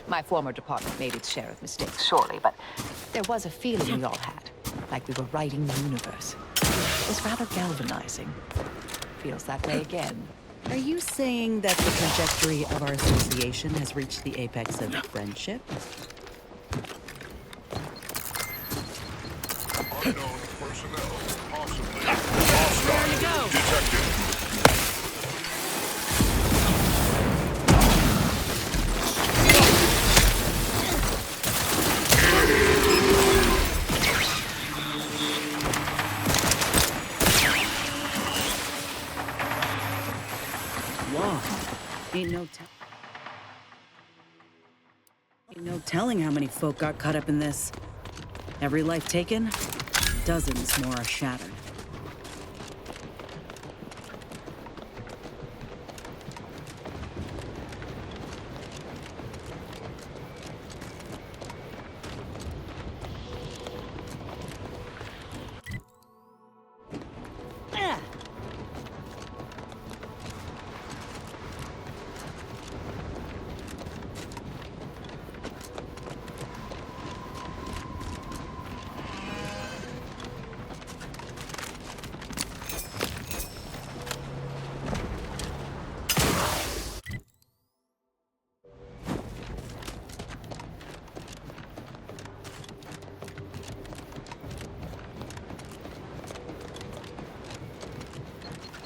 My former department made its share of mistakes, surely, but there was a feeling we all had, like we were writing the universe. It was rather galvanizing. Feels that way again. Are you saying that the trajectory of our association has reached the apex of friendship? Unknown personnel, possibly hostile. Detected. Ain't no telling how many folk got caught up in this. Every life taken, dozens more are shattered.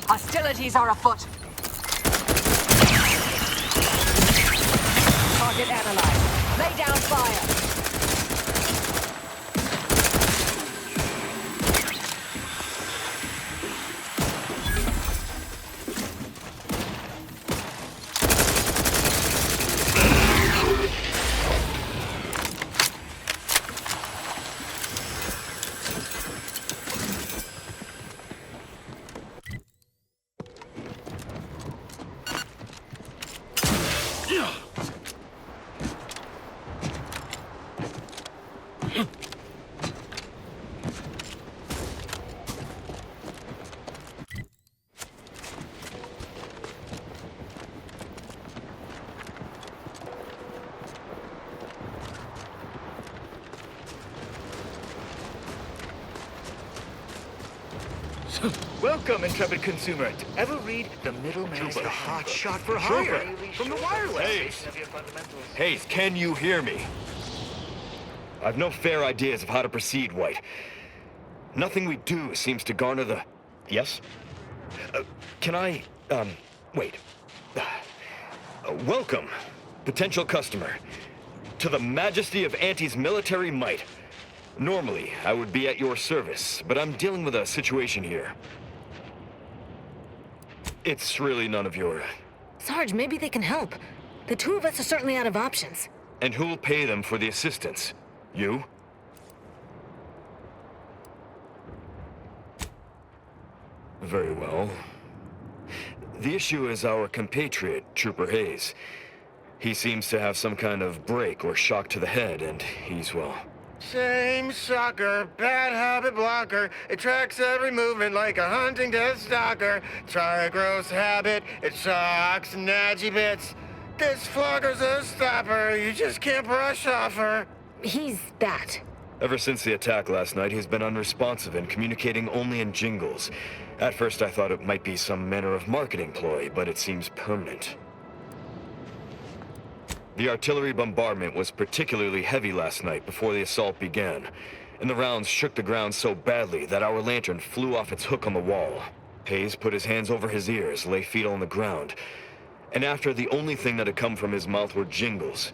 Hostilities are afoot. Target analyzed. Lay down fire. Welcome, intrepid consumer. Ever read The Middleman's the Hot Shot for Hire from the wireless? Hayes, can you hear me? I've no fair ideas of how to proceed, White. Nothing we do seems to garner the... Yes? Can I... wait. Welcome, potential customer, to the majesty of Auntie's military might. Normally, I would be at your service, but I'm dealing with a situation here. It's really none of your... Sarge, maybe they can help. The two of us are certainly out of options. And who'll pay them for the assistance? You? Very well. The issue is our compatriot, Trooper Hayes. He seems to have some kind of break or shock to the head, and he's, well... Same sucker, bad habit blocker. It tracks every movement like a hunting death stalker. Try a gross habit, it sucks nadgy bits. This flogger's a stopper, you just can't brush off her. He's bad. Ever since the attack last night, he's been unresponsive and communicating only in jingles. At first I thought it might be some manner of marketing ploy, but it seems permanent. The artillery bombardment was particularly heavy last night before the assault began, and the rounds shook the ground so badly that our lantern flew off its hook on the wall. Hayes put his hands over his ears, lay feet on the ground, and after the only thing that had come from his mouth were jingles.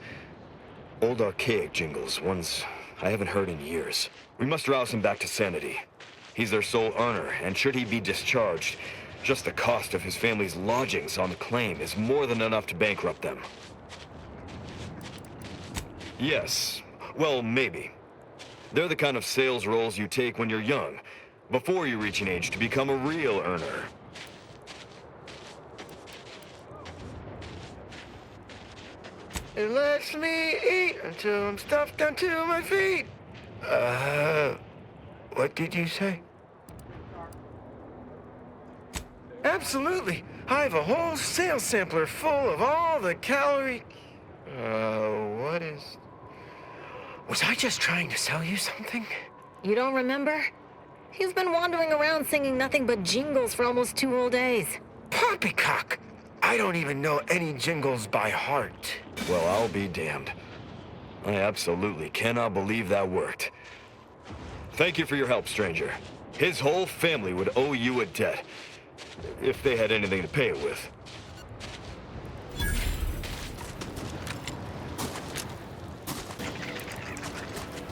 Old archaic jingles, ones I haven't heard in years. We must rouse him back to sanity. He's their sole earner, and should he be discharged, Just the cost of his family's lodgings on the claim is more than enough to bankrupt them. Yes. Well, maybe. They're the kind of sales roles you take when you're young, before you reach an age to become a real earner. It lets me eat until I'm stuffed down to my feet. What did you say? Absolutely. I have a whole sales sampler full of all the calorie... what is... Was I just trying to sell you something? You don't remember? He's been wandering around singing nothing but jingles for almost 2 whole days. Poppycock! I don't even know any jingles by heart. Well, I'll be damned. I absolutely cannot believe that worked. Thank you for your help, stranger. His whole family would owe you a debt, if they had anything to pay it with.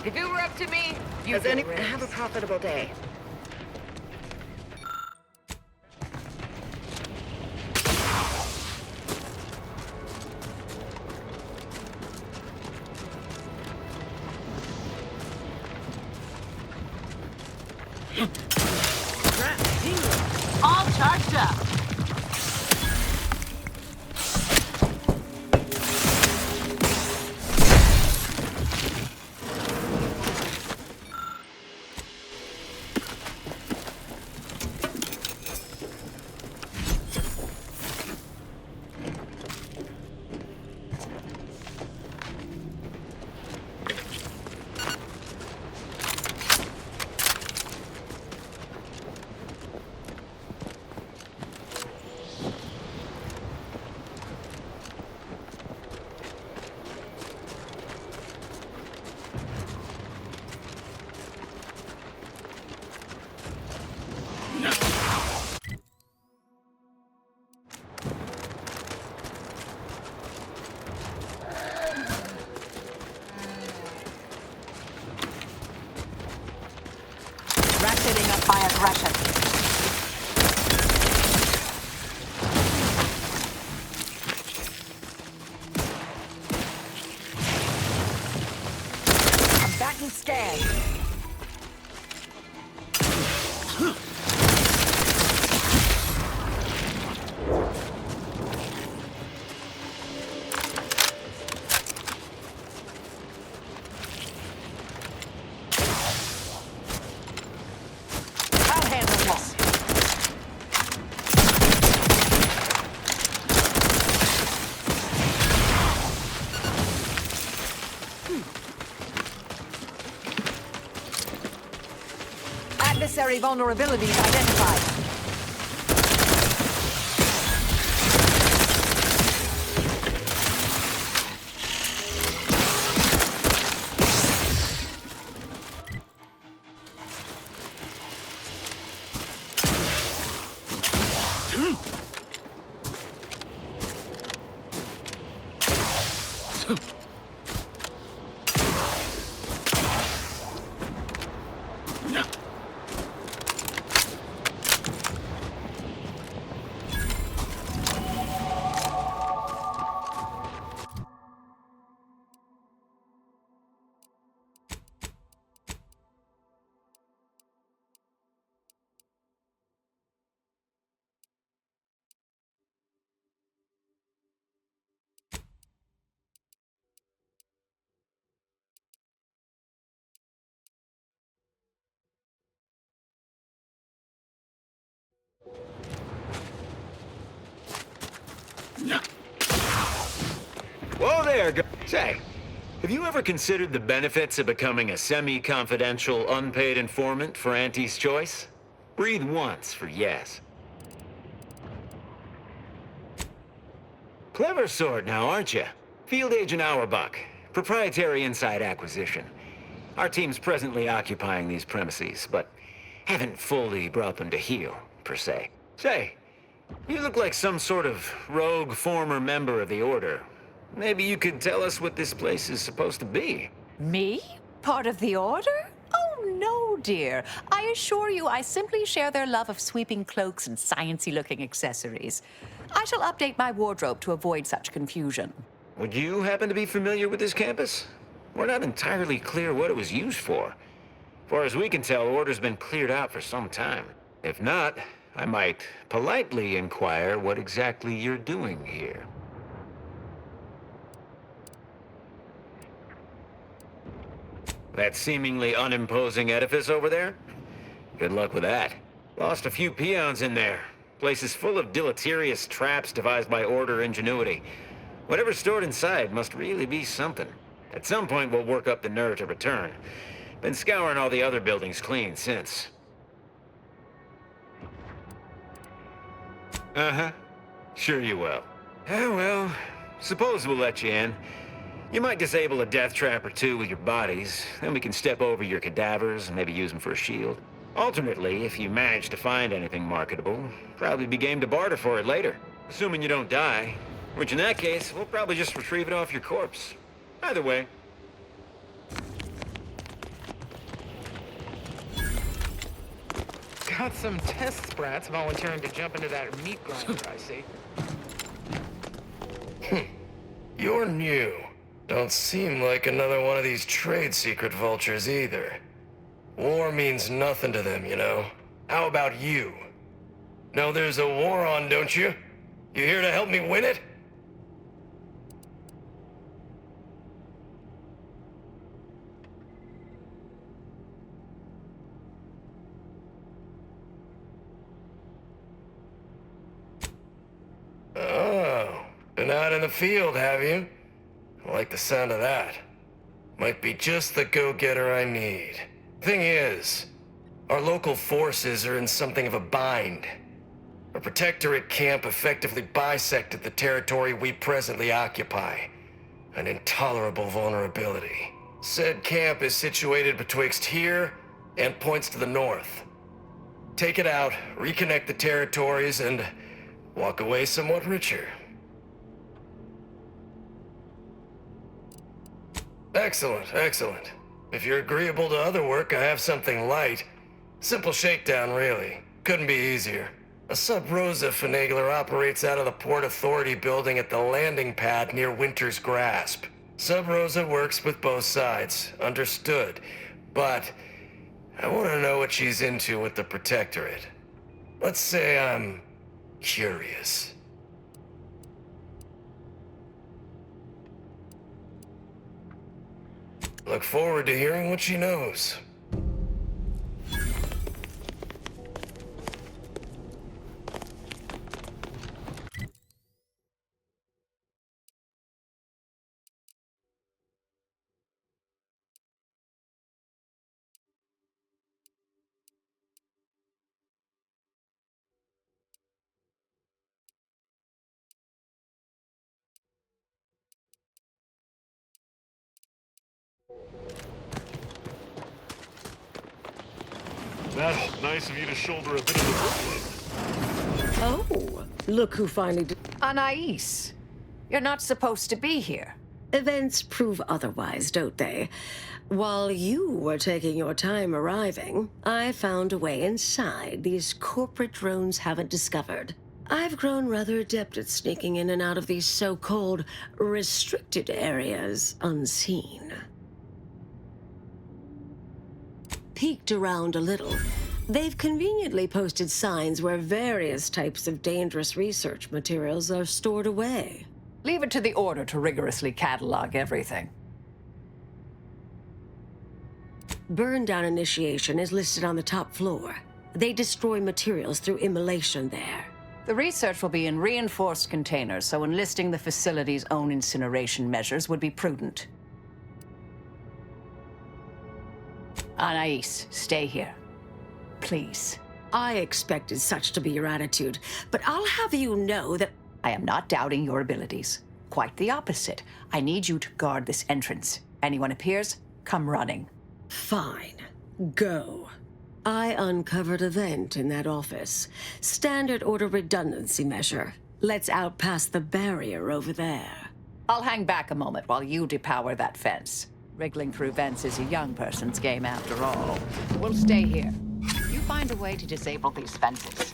If it were up to me, Have a profitable day. all charged up. Ratcheting up my aggression. I'm back and scared. Adversary vulnerabilities identified. Whoa there, say, have you ever considered the benefits of becoming a semi-confidential, unpaid informant for Auntie's Choice? Breathe once for yes. Clever sort now, aren't you? Field Agent Auerbach, proprietary inside acquisition. Our team's presently occupying these premises, but haven't fully brought them to heel, per se. Say, you look like some sort of rogue former member of the Order. Maybe you could tell us what this place is supposed to be. Me? Part of the Order? Oh, no Oh, dear. I assure you, I simply share their love of sweeping cloaks and sciencey-looking accessories. I shall update my wardrobe to avoid such confusion. Would you happen to be familiar with this campus? We're not entirely clear what it was used for. As far as we can tell, order's been cleared out for some time. If not, I might politely inquire what exactly you're doing here. That seemingly unimposing edifice over there? Good luck with that. Lost a few peons in there. Place is full of deleterious traps devised by Order ingenuity. Whatever's stored inside must really be something. At some point, we'll work up the nerve to return. Been scouring all the other buildings clean since. Uh-huh. Sure you will. Ah, well, suppose we'll let you in. You might disable a death trap or two with your bodies, then we can step over your cadavers and maybe use them for a shield. Alternately, if you manage to find anything marketable, probably be game to barter for it later. Assuming you don't die, which in that case, we'll probably just retrieve it off your corpse. Either way. Got some test sprats volunteering to jump into that meat grinder, I see. You're new. Don't seem like another one of these trade secret vultures either. War means nothing to them, you know. How about you? Know there's a war on, don't you? You here to help me win it? Oh, been out in the field, have you? I like the sound of that. Might be just the go-getter I need. Thing is, our local forces are in something of a bind. A protectorate camp effectively bisected the territory we presently occupy. An intolerable vulnerability. Said camp is situated betwixt here and points to the north. Take it out, reconnect the territories, and walk away somewhat richer. Excellent, excellent. If you're agreeable to other work, I have something light. Simple shakedown, really. Couldn't be easier. A Sub-Rosa finagler operates out of the Port Authority building at the landing pad near Winter's Grasp. Sub-Rosa works with both sides, understood. But I want to know what she's into with the Protectorate. Let's say I'm curious. Look forward to hearing what she knows. That's nice of you to shoulder a bit of the burden. Oh, look who finally did. Anais, you're not supposed to be here. Events prove otherwise, don't they? While you were taking your time arriving, I found a way inside these corporate drones haven't discovered. I've grown rather adept at sneaking in and out of these so-called restricted areas unseen. Peeked around a little. They've conveniently posted signs where various types of dangerous research materials are stored away. Leave it to the Order to rigorously catalog everything. Burn-down initiation is listed on the top floor. They destroy materials through immolation there. The research will be in reinforced containers, so enlisting the facility's own incineration measures would be prudent. Anais, stay here. Please. I expected such to be your attitude, but I'll have you know that I am not doubting your abilities. Quite the opposite. I need you to guard this entrance. Anyone appears, come running. Fine. Go. I uncovered a vent in that office. Standard order redundancy measure. Let's out past the barrier over there. I'll hang back a moment while you depower that fence. Wriggling through vents is a young person's game after all. We'll stay here. You find a way to disable these fences.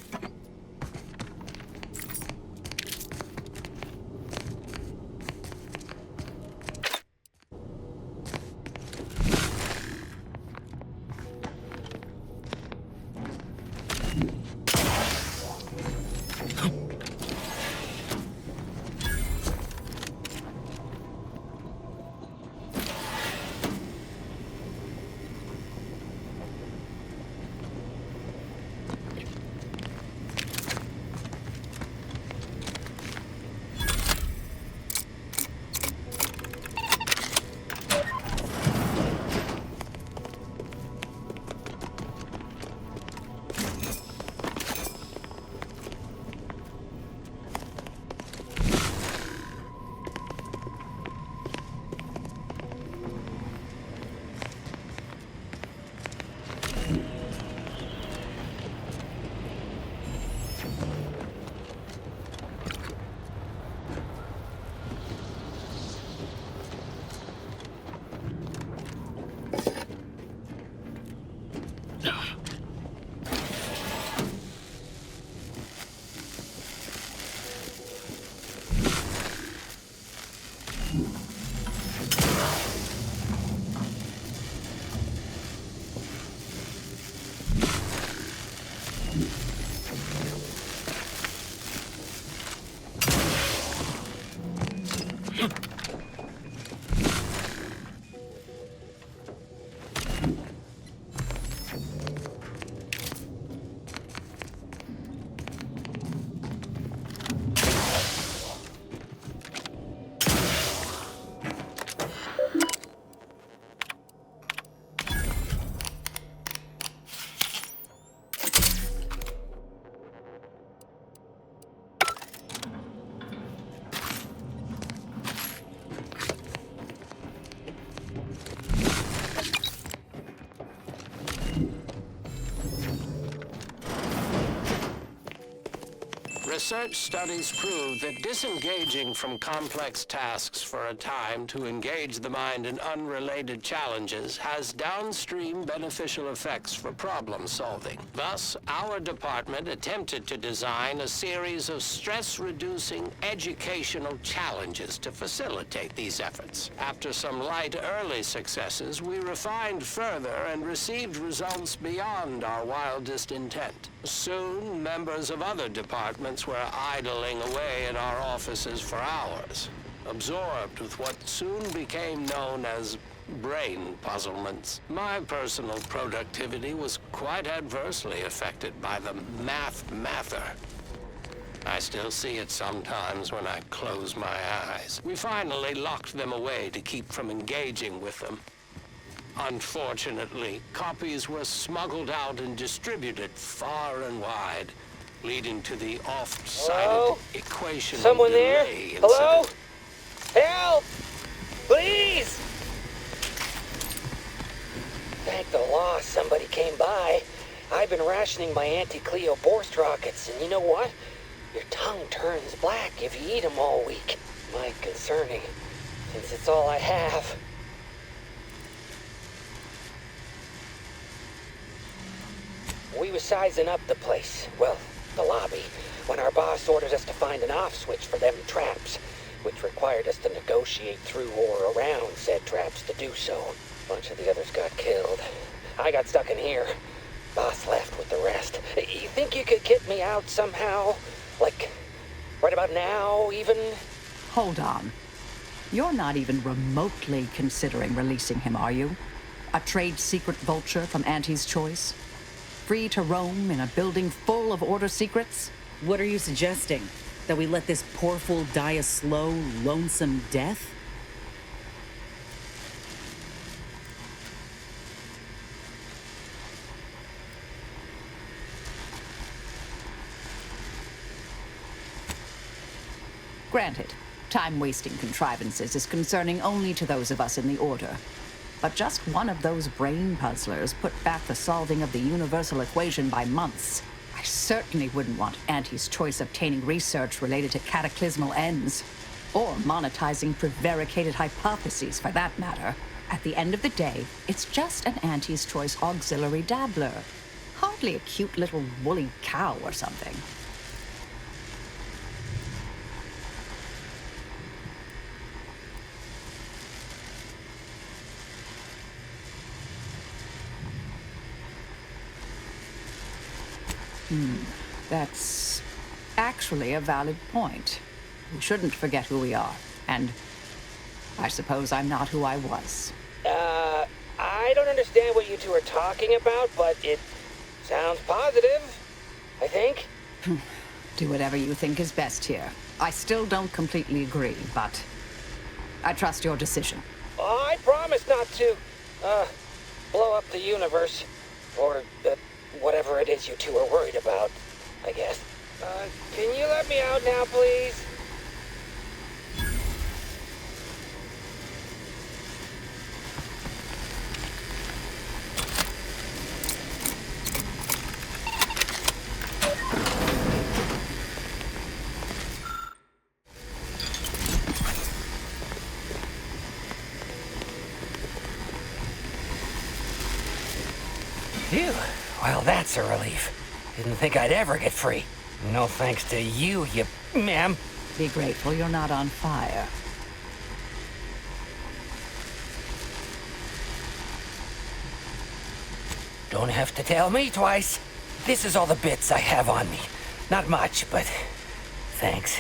Research studies prove that disengaging from complex tasks for a time to engage the mind in unrelated challenges has downstream beneficial effects for problem solving. Thus, our department attempted to design a series of stress-reducing educational challenges to facilitate these efforts. After some light early successes, we refined further and received results beyond our wildest intent. Soon, members of other departments were idling away in our offices for hours, absorbed with what soon became known as brain puzzlements. My personal productivity was quite adversely affected by the mather. I still see it sometimes when I close my eyes. We finally locked them away to keep from engaging with them. Unfortunately, copies were smuggled out and distributed far and wide, leading to the oft-cited equation Someone there? delay incident. Hello? Help! Please! Thank the law somebody came by. I've been rationing my anti-Cleo Borst rockets, and you know what? Your tongue turns black if you eat them all week. Might concerning, since it's all I have. We was sizing up the place, well, the lobby, when our boss ordered us to find an off switch for them traps, which required us to negotiate through or around said traps to do so. A bunch of the others got killed. I got stuck in here. Boss left with the rest. You think you could get me out somehow? Like, right about now, even? Hold on. You're not even remotely considering releasing him, are you? A trade secret vulture from Auntie's choice? Free to roam in a building full of Order secrets? What are you suggesting? That we let this poor fool die a slow, lonesome death? Granted, time-wasting contrivances is concerning only to those of us in the Order. But just one of those brain puzzlers put back the solving of the universal equation by months. I certainly wouldn't want Auntie's choice obtaining research related to cataclysmal ends. Or monetizing prevaricated hypotheses, for that matter. At the end of the day, it's just an Auntie's Choice auxiliary dabbler. Hardly a cute little woolly cow or something. That's actually a valid point. We shouldn't forget who we are, and I suppose I'm not who I was. I don't understand what you two are talking about, but it sounds positive, I think. Do whatever you think is best here. I still don't completely agree, but I trust your decision. I promise not to, blow up the universe. Or, whatever it is you two are worried about, I guess. Can you let me out now, please? Phew. Well, that's a relief. Didn't think I'd ever get free. No thanks to you, ma'am. Be grateful you're not on fire. Don't have to tell me twice. This is all the bits I have on me. Not much, but thanks.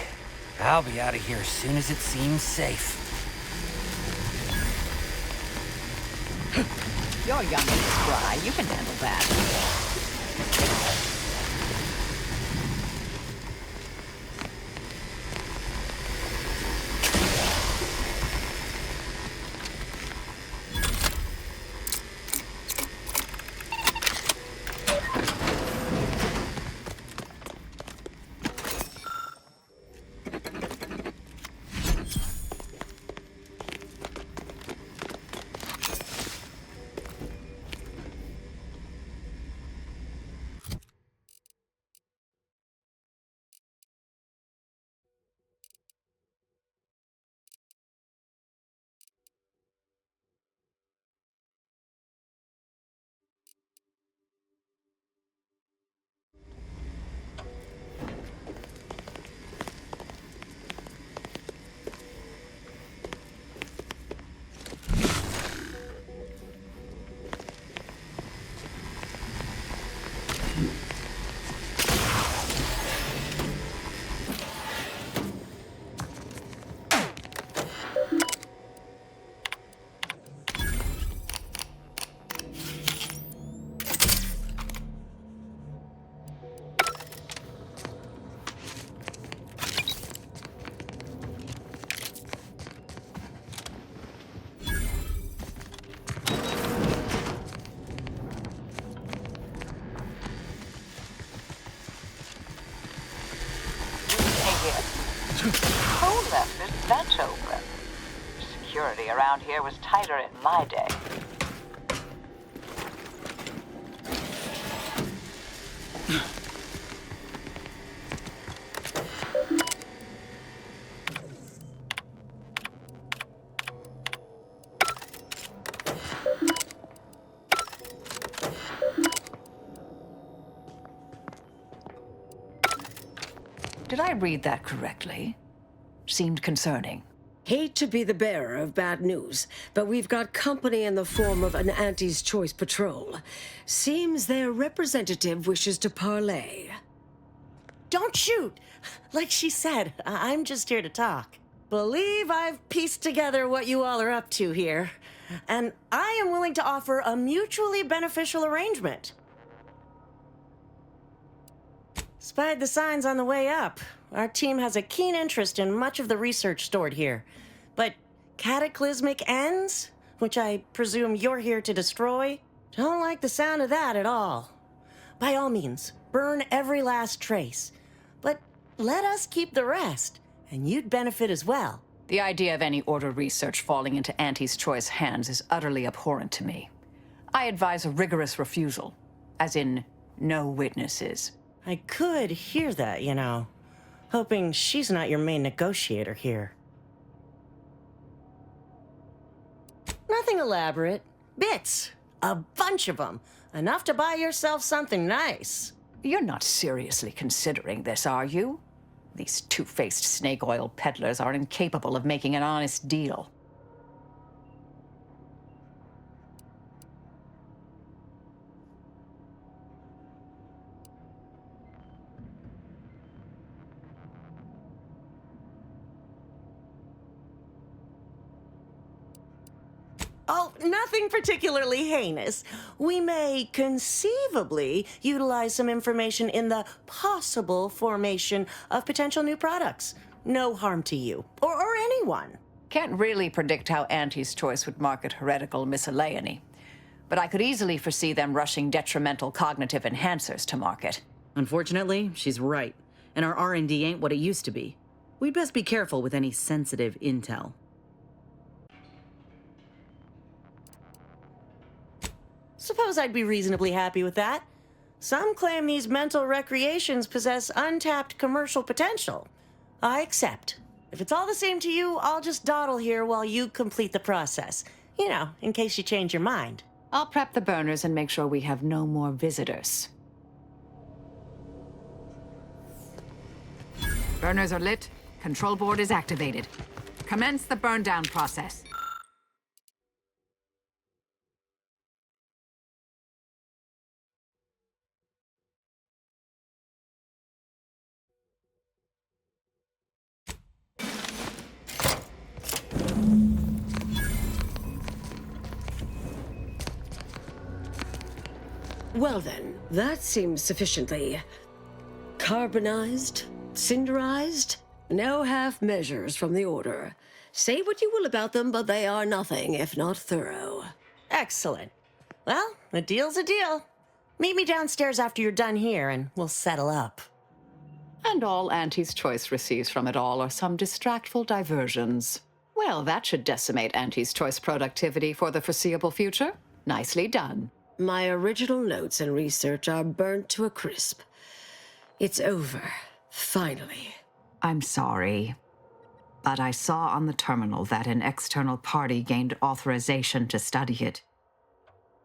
I'll be out of here as soon as it seems safe. You're young and spry. You can handle that. Who left this vent open? Security around here was tighter in my day. Did I read that correctly? Seemed concerning. Hate to be the bearer of bad news, but we've got company in the form of an Auntie's Choice patrol. Seems their representative wishes to parley. Don't shoot! Like she said, I'm just here to talk. Believe I've pieced together what you all are up to here. And I am willing to offer a mutually beneficial arrangement. Spied the signs on the way up. Our team has a keen interest in much of the research stored here. But cataclysmic ends, which I presume you're here to destroy, don't like the sound of that at all. By all means, burn every last trace. But let us keep the rest, and you'd benefit as well. The idea of any Order research falling into Auntie's Choice hands is utterly abhorrent to me. I advise a rigorous refusal, as in no witnesses. I could hear that, you know. Hoping she's not your main negotiator here. Nothing elaborate. Bits. A bunch of them. Enough to buy yourself something nice. You're not seriously considering this, are you? These two-faced snake oil peddlers are incapable of making an honest deal. Oh, nothing particularly heinous. We may conceivably utilize some information in the possible formation of potential new products. No harm to you, or anyone. Can't really predict how Auntie's Choice would market heretical miscellany, but I could easily foresee them rushing detrimental cognitive enhancers to market. Unfortunately, she's right, and our R&D ain't what it used to be. We'd best be careful with any sensitive intel. Suppose I'd be reasonably happy with that. Some claim these mental recreations possess untapped commercial potential. I accept. If it's all the same to you, I'll just dawdle here while you complete the process. You know, in case you change your mind. I'll prep the burners and make sure we have no more visitors. Burners are lit. Control board is activated. Commence the burn down process. Well then, that seems sufficiently carbonized, cinderized. No half measures from the Order. Say what you will about them, but they are nothing if not thorough. Excellent. Well, a deal's a deal. Meet me downstairs after you're done here, and we'll settle up. And all Auntie's Choice receives from it all are some distractful diversions. Well, that should decimate Auntie's Choice productivity for the foreseeable future. Nicely done. My original notes and research are burnt to a crisp. It's over, finally. I'm sorry, but I saw on the terminal that an external party gained authorization to study it.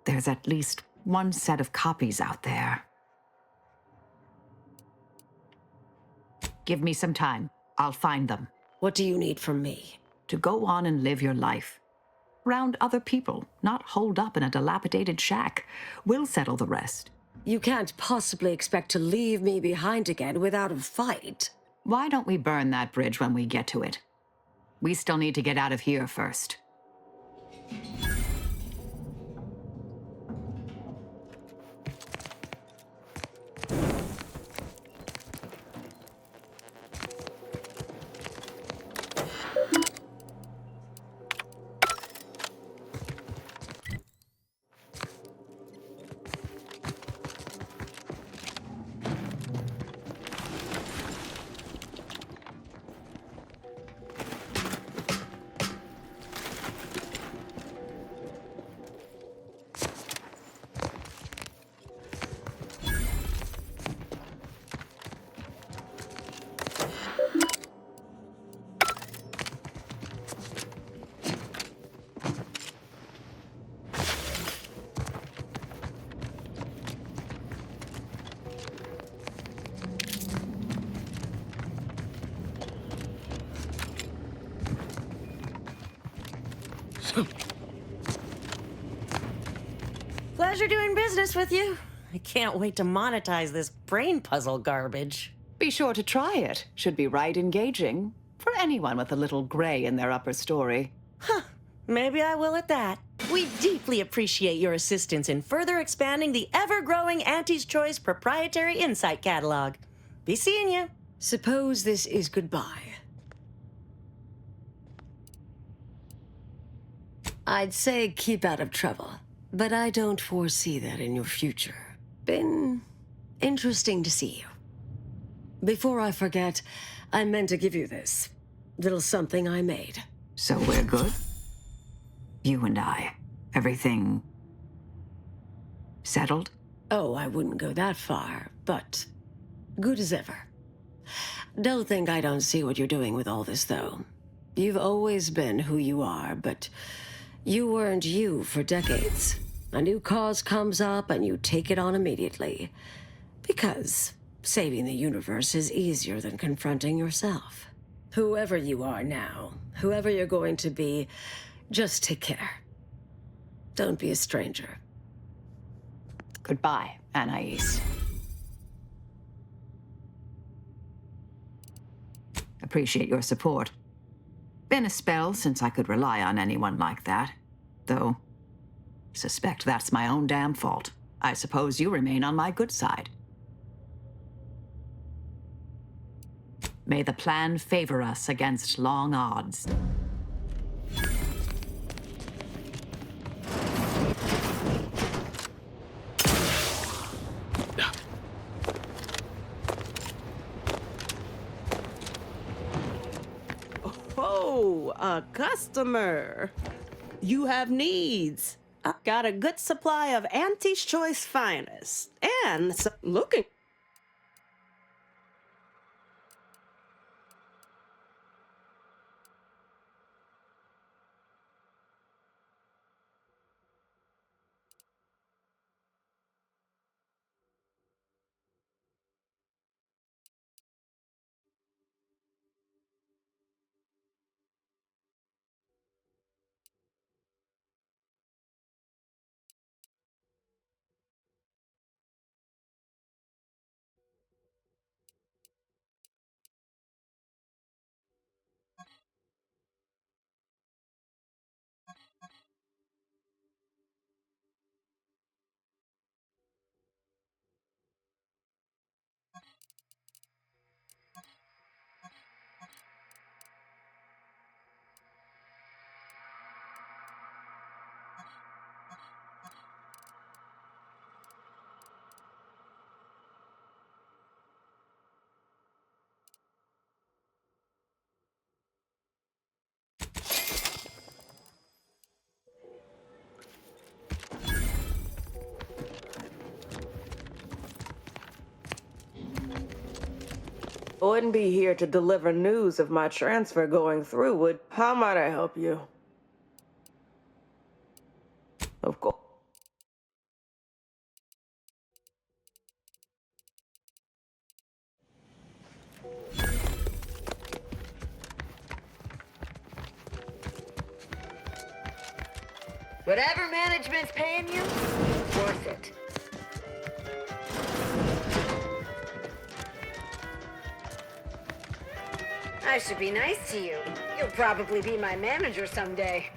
There's at least one set of copies out there. Give me some time. I'll find them. What do you need from me? To go on and live your life. Around other people, not holed up in a dilapidated shack. We'll settle the rest. You can't possibly expect to leave me behind again without a fight. Why don't we burn that bridge when we get to it? We still need to get out of here first. Pleasure doing business with you. I can't wait to monetize this brain puzzle garbage. Be sure to try it. Should be right engaging. For anyone with a little gray in their upper story. Huh. Maybe I will at that. We deeply appreciate your assistance in further expanding the ever-growing Auntie's Choice proprietary insight catalog. Be seeing you. Suppose this is goodbye. I'd say keep out of trouble, but I don't foresee that in your future. Been interesting to see you. Before I forget, I meant to give you this little something I made. So we're good? You and I. Everything settled? Oh, I wouldn't go that far, but good as ever. Don't think I don't see what you're doing with all this, though. You've always been who you are, but You weren't you for decades. A new cause comes up and you take it on immediately. Because saving the universe is easier than confronting yourself. Whoever you are now, whoever you're going to be, just take care. Don't be a stranger. Goodbye, Anais. Appreciate your support. Been a spell since I could rely on anyone like that. Though, suspect that's my own damn fault. I suppose you remain on my good side. May the plan favor us against long odds. Oh, a customer. You have needs. I got a good supply of Auntie's Choice finest. And looking. I wouldn't be here to deliver news of my transfer going through, would... How might I help you? Of course. Whatever management's paying you, worth it. I should be nice to you. You'll probably be my manager someday.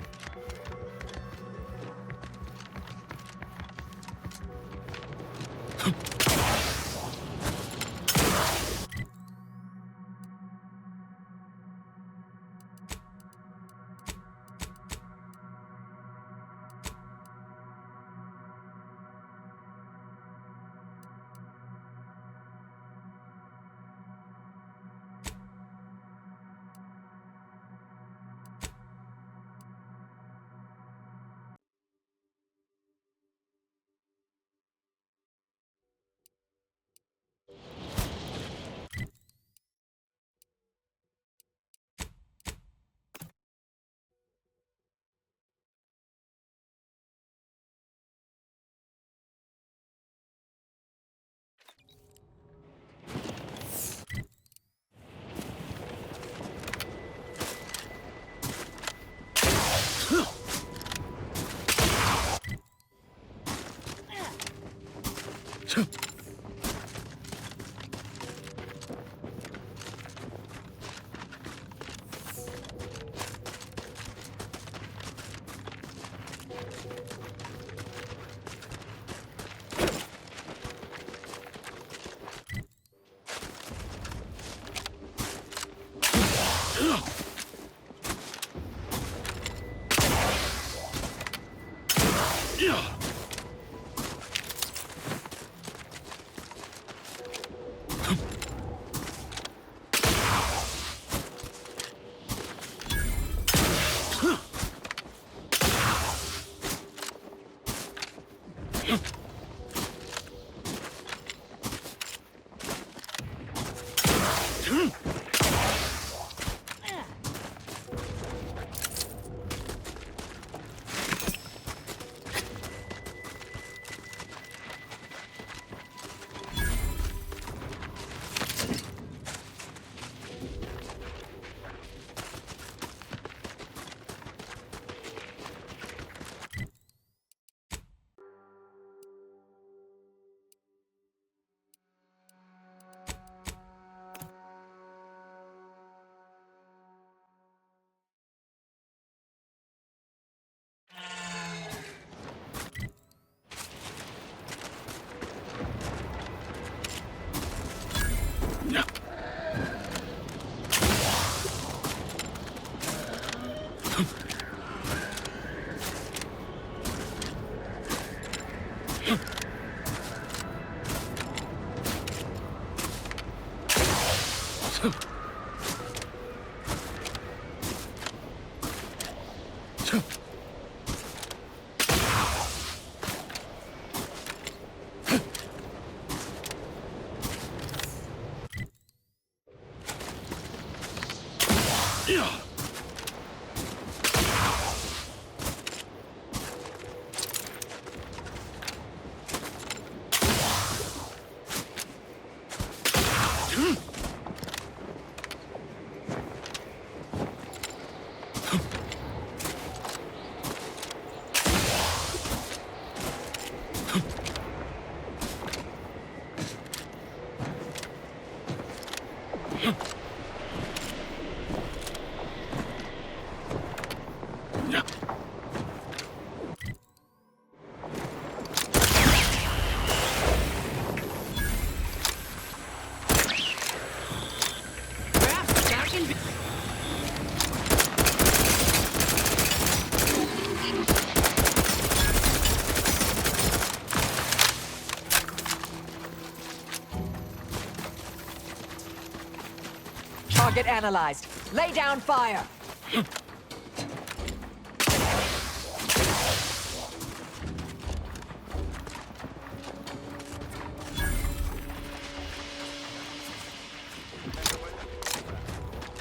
Target analyzed. Lay down fire.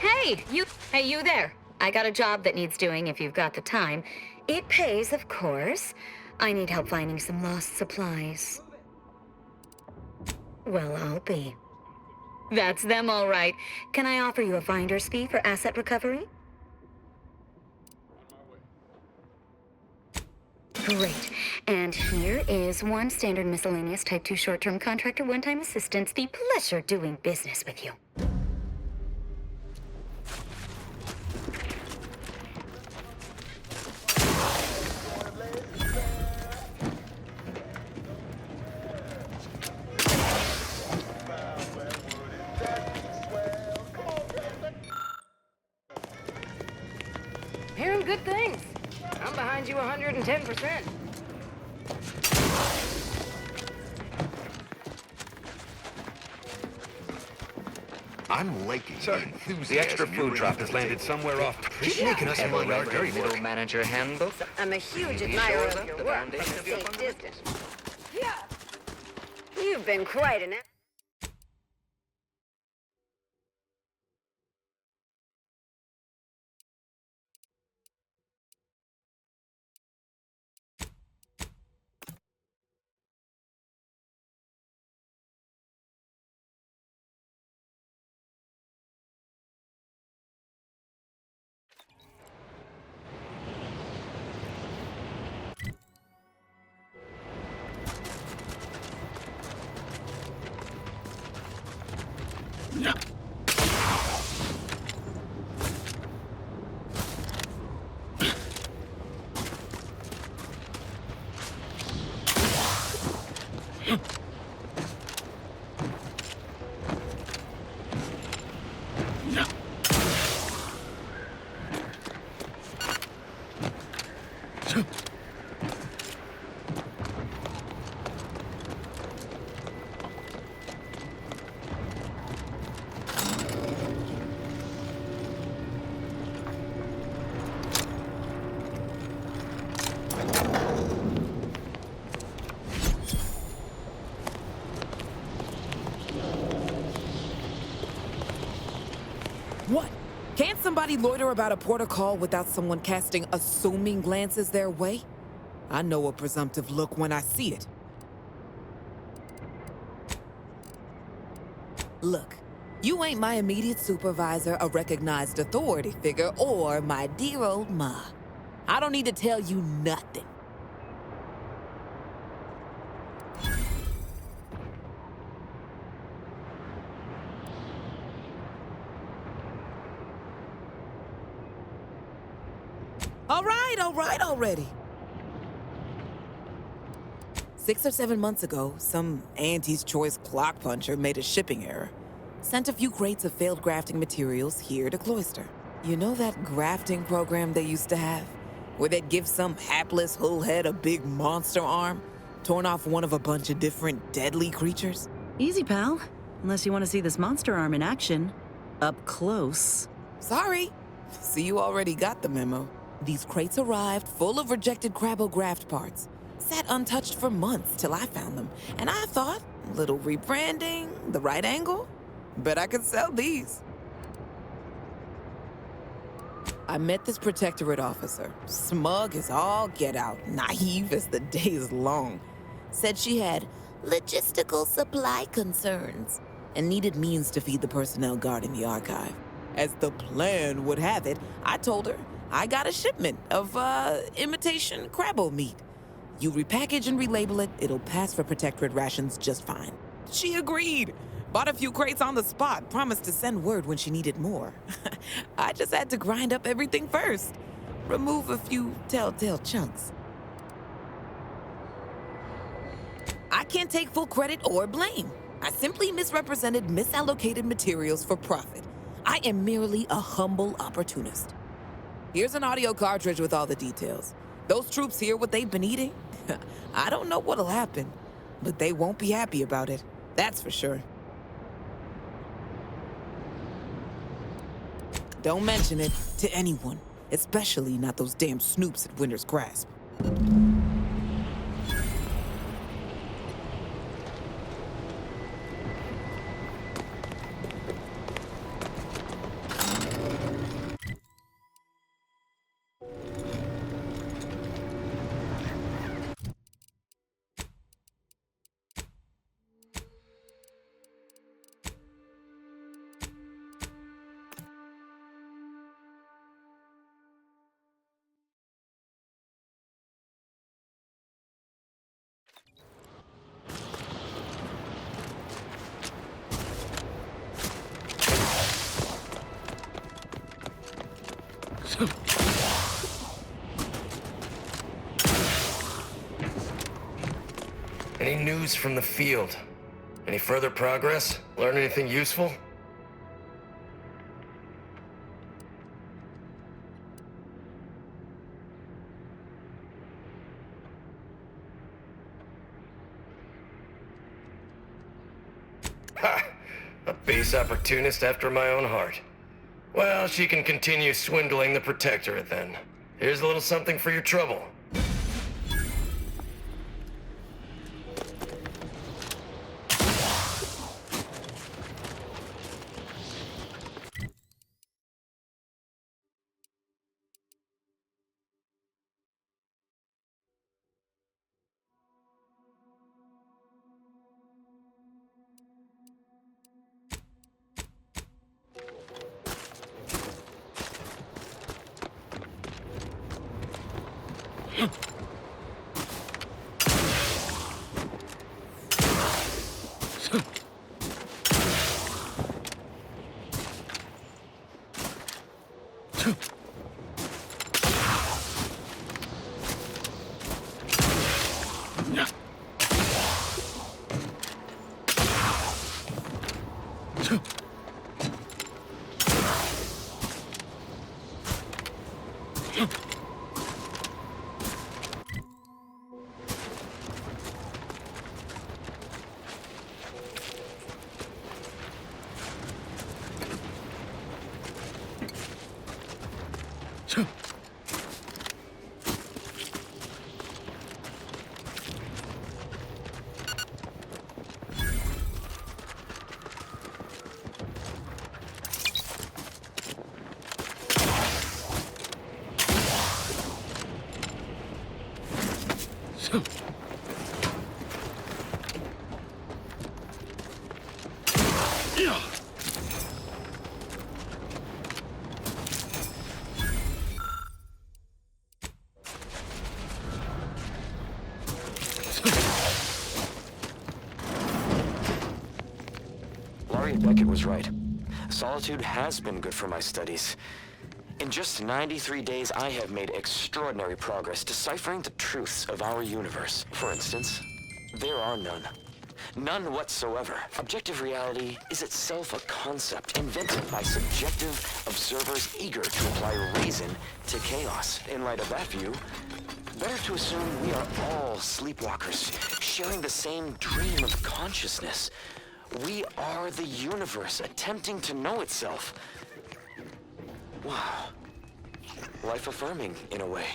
Hey, you there. I got a job that needs doing if you've got the time. It pays, of course. I need help finding some lost supplies. Well, I'll be. That's them, all right. Can I offer you a finder's fee for asset recovery? Great. And here is one standard miscellaneous Type 2 short-term contractor one-time assistance. The pleasure doing business with you. Hearing good things. I'm behind you 110%. I'm liking Sir, the extra food drop has landed somewhere off. Keep making us more dirty Middle manager handbook. I'm a huge admirer of your work, but safe distance. Yeah. You've been quite an... What? Can't somebody loiter about a protocol without someone casting assuming glances their way? I know a presumptive look when I see it. Look, you ain't my immediate supervisor, a recognized authority figure, or my dear old ma. I don't need to tell you nothing. All right already. 6 or 7 months ago, some Auntie's Choice clock puncher made a shipping error. Sent a few crates of failed grafting materials here to Cloister. You know that grafting program they used to have? Where they'd give some hapless hullhead a big monster arm, torn off one of a bunch of different deadly creatures? Easy, pal. Unless you want to see this monster arm in action. Up close. Sorry. See, you already got the memo. These crates arrived full of rejected Crabble-Graft parts. Sat untouched for months till I found them. And I thought, little rebranding, the right angle? Bet I could sell these. I met this Protectorate officer. Smug as all get out, naive as the day is long. Said she had logistical supply concerns and needed means to feed the personnel guarding the archive. As the plan would have it, I told her I got a shipment of, imitation Crabble meat. You repackage and relabel it, it'll pass for Protectorate rations just fine. She agreed. Bought a few crates on the spot, promised to send word when she needed more. I just had to grind up everything first. Remove a few telltale chunks. I can't take full credit or blame. I simply misrepresented misallocated materials for profit. I am merely a humble opportunist. Here's an audio cartridge with all the details. Those troops hear what they've been eating? I don't know what'll happen, but they won't be happy about it. That's for sure. Don't mention it to anyone, especially not those damn snoops at Winter's Grasp. Any news from the field? Any further progress? Learn anything useful? Ha! A base opportunist after my own heart. Well, she can continue swindling the Protectorate then. Here's a little something for your trouble. Beckett was right. Solitude has been good for my studies. In just 93 days, I have made extraordinary progress deciphering the truths of our universe. For instance, there are none. None whatsoever. Objective reality is itself a concept invented by subjective observers eager to apply reason to chaos. In light of that view, better to assume we are all sleepwalkers, sharing the same dream of consciousness. We are the universe attempting to know itself. Wow. Life-affirming, in a way.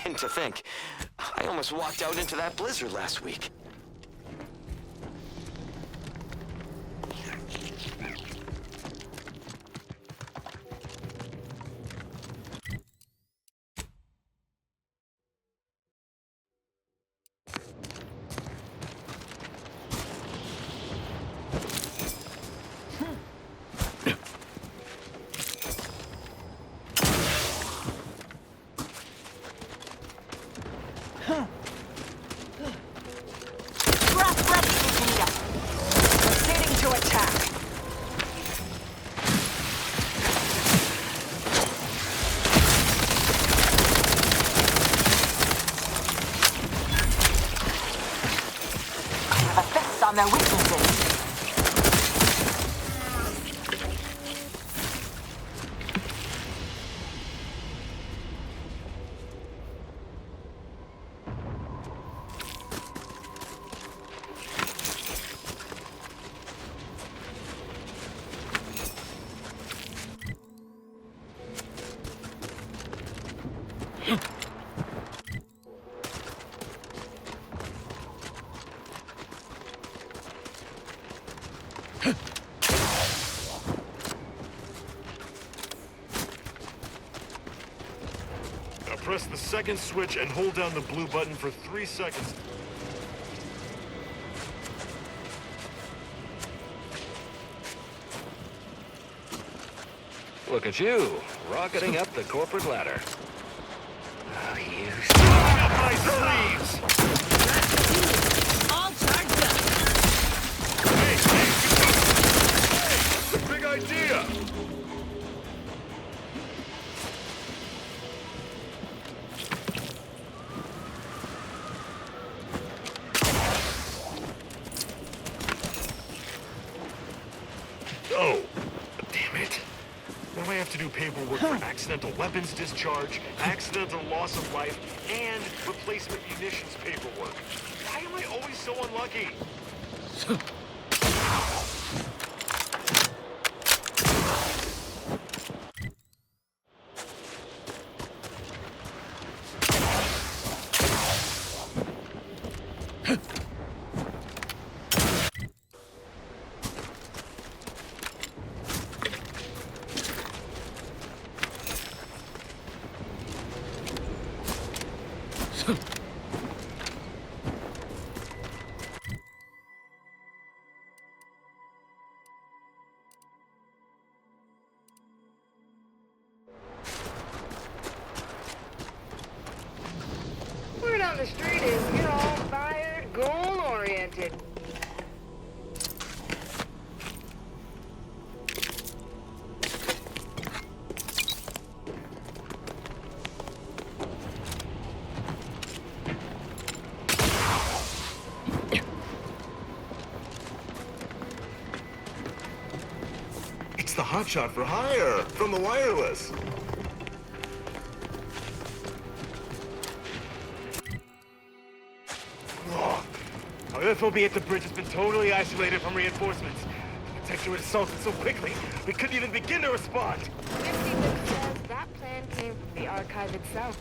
And to think, I almost walked out into that blizzard last week. On their weaknesses. Press the second switch and hold down the blue button for 3 seconds. Look at you, rocketing up the corporate ladder. Oh, you up my sleeves! All charged up. Hey, that's a big idea! Oh, damn it. Now I have to do paperwork for accidental weapons discharge, accidental loss of life, and replacement munitions paperwork. Why am I always so unlucky? Word on the street is you're all fired, goal-oriented. It's the hotshot for hire from the wireless. Our FOB at the bridge has been totally isolated from reinforcements. The detector was assaulted so quickly, we couldn't even begin to respond. 50 says that plan came from the archive itself.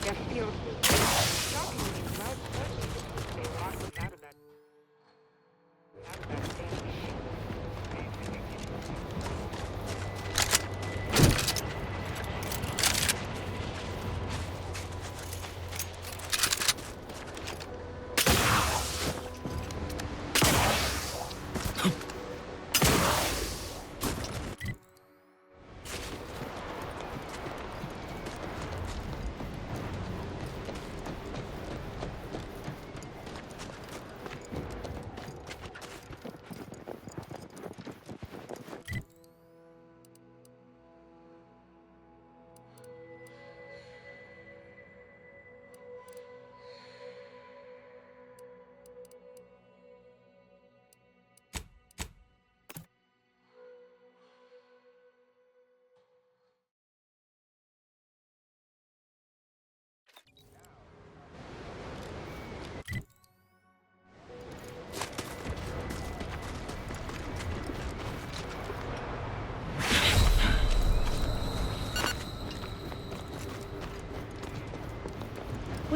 Jeff Field shockingly loud questions. They locked us out of that.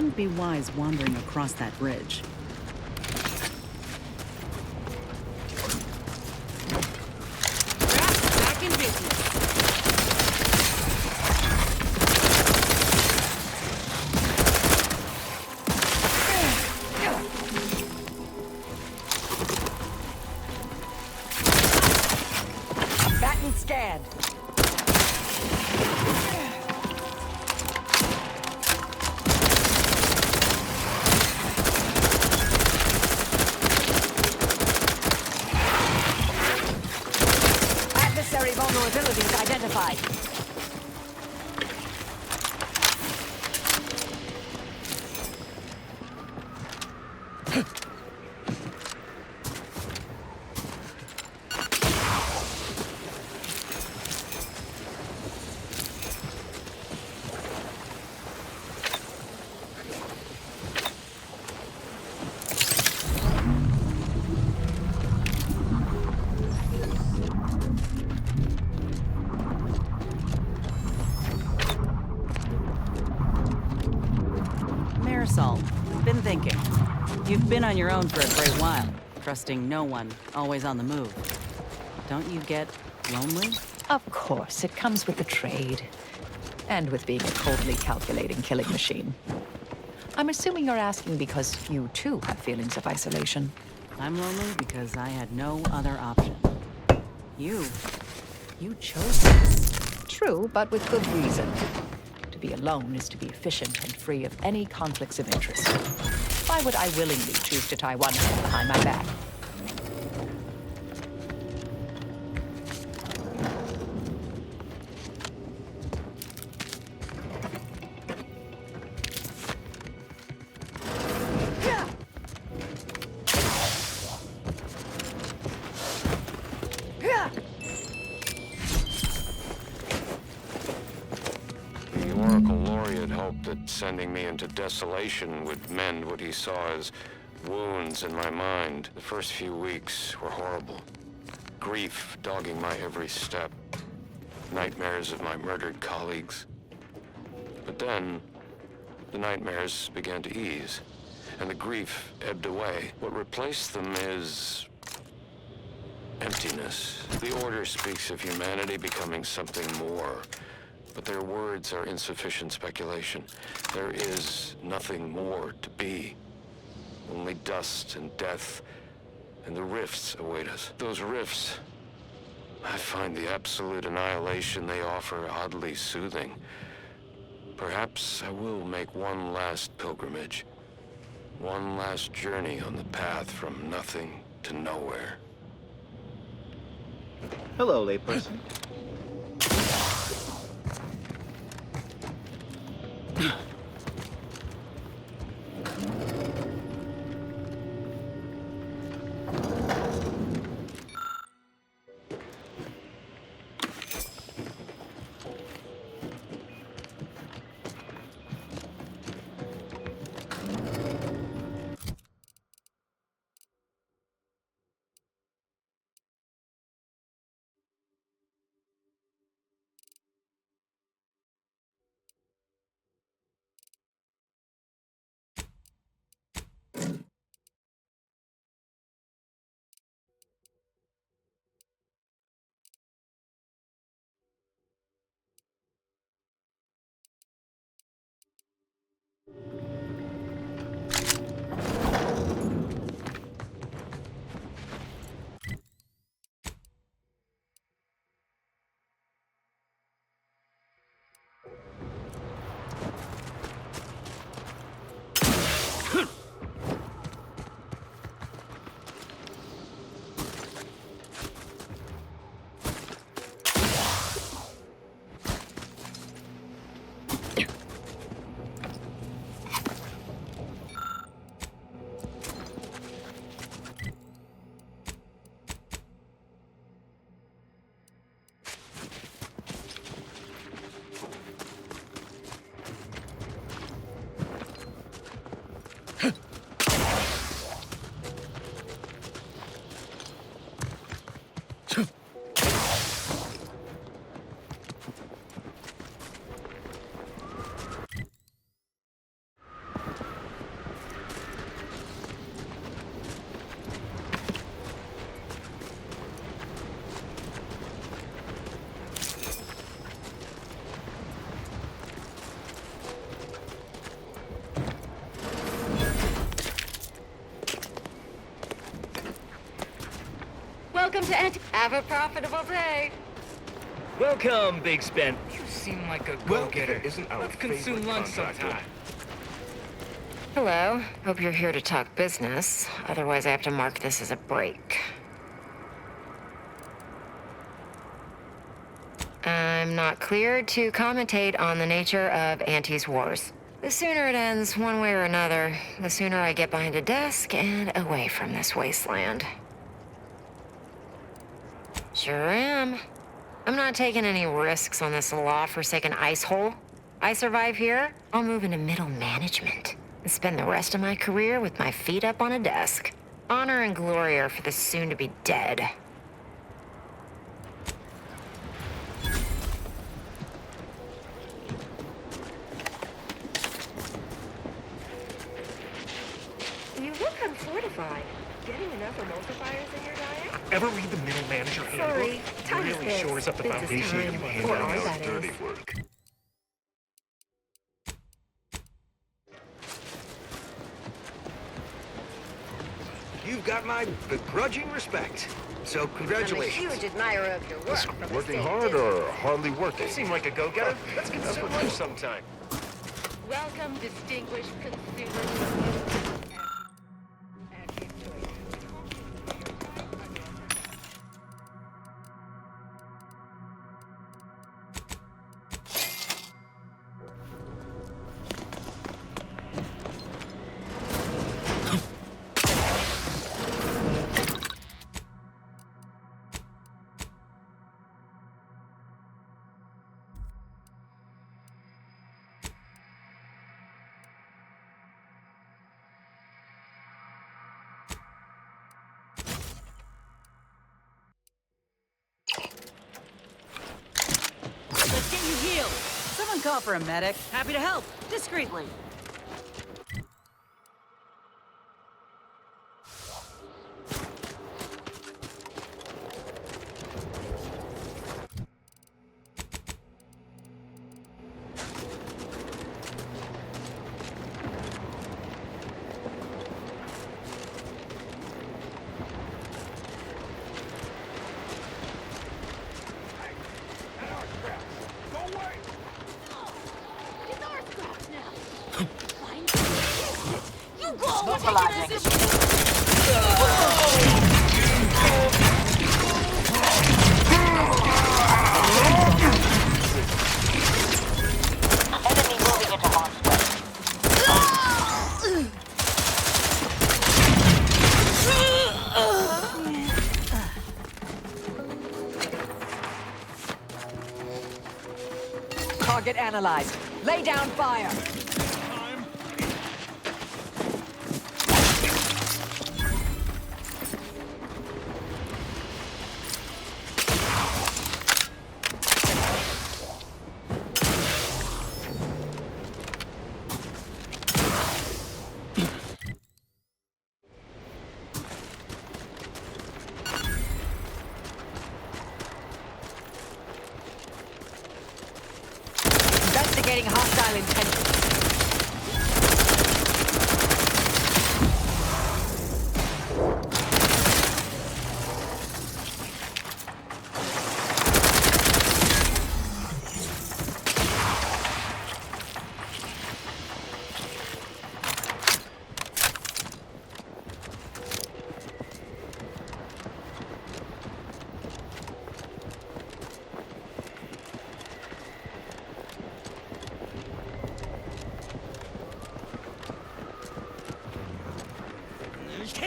wouldn't be wise wandering across that bridge. Back in business. Batten scanned. Adversary vulnerabilities identified. Marisol, been thinking. You've been on your own for a great while, trusting no one, always on the move. Don't you get lonely? Of course, it comes with the trade. And with being a coldly calculating killing machine. I'm assuming you're asking because you too have feelings of isolation. I'm lonely because I had no other option. You chose this. True, but with good reason. To be alone is to be efficient and free of any conflicts of interest. Why would I willingly choose to tie one hand behind my back? The Oracle Laureate hoped that sending me into desolation would mend what he saw as wounds in my mind. The first few weeks were horrible. Grief dogging my every step. Nightmares of my murdered colleagues. But then, the nightmares began to ease, and the grief ebbed away. What replaced them is emptiness. The Order speaks of humanity becoming something more, but their words are insufficient speculation. There is nothing more to be. Only dust and death, and the rifts await us. Those rifts, I find the absolute annihilation they offer oddly soothing. Perhaps I will make one last pilgrimage. One last journey on the path from nothing to nowhere. Hello, layperson. it. Have a profitable day. Welcome, Big Spend. You seem like a Well, go-getter. if it isn't our Let's consume favorite lunch contractor. sometime. Hello. Hope you're here to talk business. Otherwise, I have to mark this as a break. I'm not cleared to commentate on the nature of Auntie's wars. The sooner it ends, one way or another, the sooner I get behind a desk and away from this wasteland. Sure am. I'm not taking any risks on this law-forsaken ice hole. I survive here, I'll move into middle management and spend the rest of my career with my feet up on a desk. Honor and glory are for the soon-to-be dead. You look unfortified. Getting enough emulsifiers in your diet? Ever read the middle manager handbook? Sorry, time is Really this. shores up the Business foundation time. of Or handing ours, out that dirty is. work. You've got my begrudging respect. So congratulations. I'm a huge admirer of your work. from a Working safe hard distance. or hardly working? You seem like a go-getter. Let's consume lunch sometime. Welcome, distinguished consumers. Let's get you healed. Someone call for a medic. Happy to help. Discreetly. Target analyzed. Lay down fire. Investigating hostile intentions.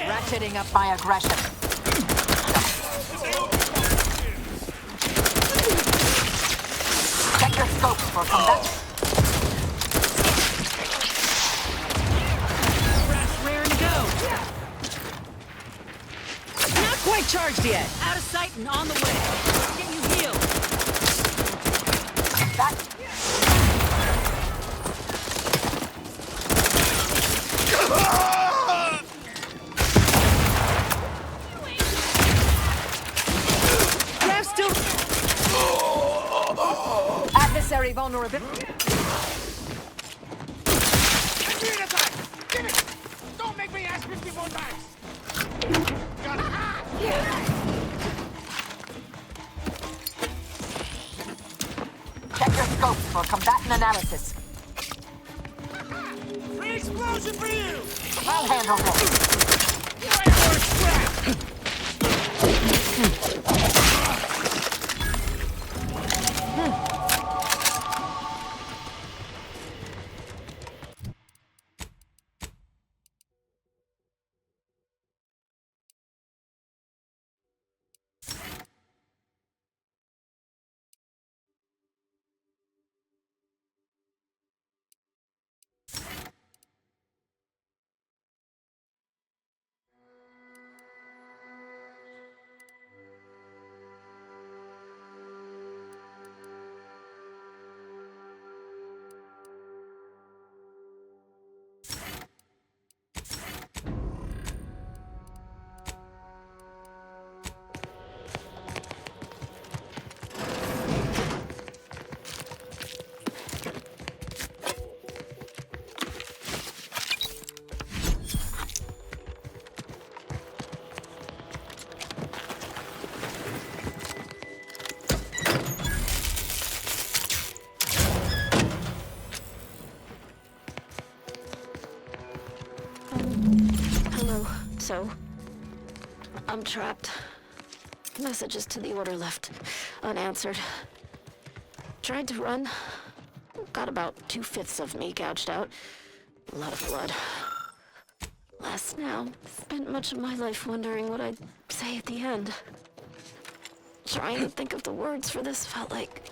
Ratcheting up my aggression. Check your scope for combat. Raring to go. Not quite charged yet. Out of sight and on the way. Let's get you healed. Adversary vulnerability. Get it! Don't make me ask 50 more times! scopes for combatant analysis. Free explosion for you! I'll handle Hello. So, I'm trapped. Messages to the Order left unanswered. Tried to run. Got about 2/5 of me gouged out. A lot of blood. Last now, spent much of my life wondering what I'd say at the end. Trying to think of the words for this felt like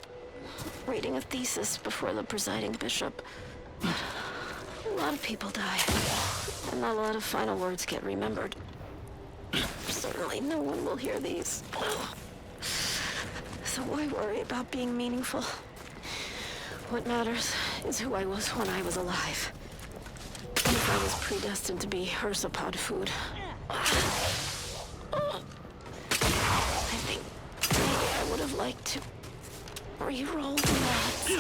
reading a thesis before the presiding bishop. But a lot of people die, and not a lot of final words get remembered. Certainly no one will hear these. So why worry about being meaningful? What matters is who I was when I was alive. If I was predestined to be Ursapod food. I think maybe I would have liked to re-roll the odds.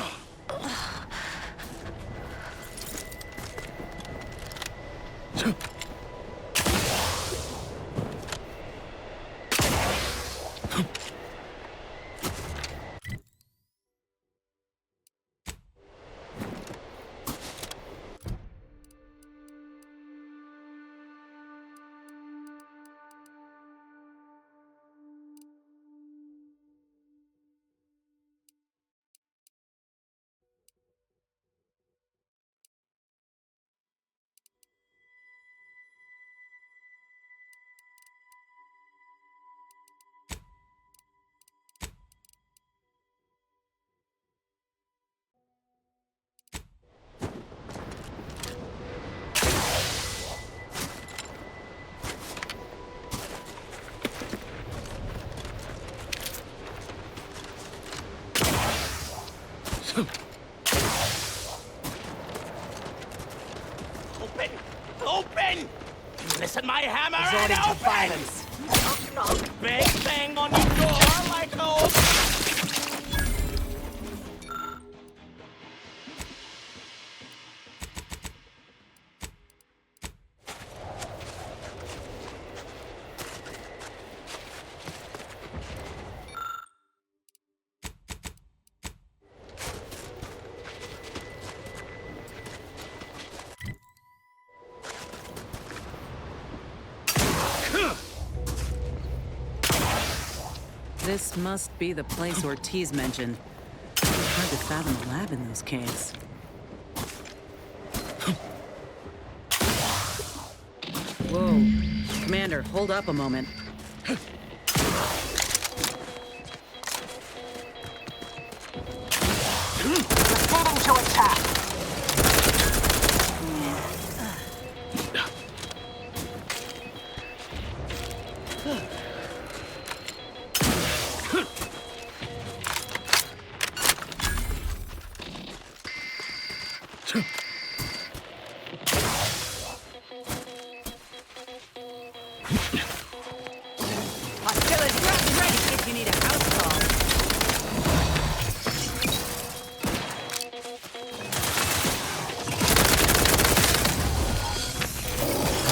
Open! Open! Listen, my hammer Resorting and to open! violence. Knock, knock, bang, bang on your door like old... This must be the place Ortiz mentioned. Hard to fathom a lab in those caves. Whoa. Commander, hold up a moment. Proceeding to attack. Hostility ready if you need a house call.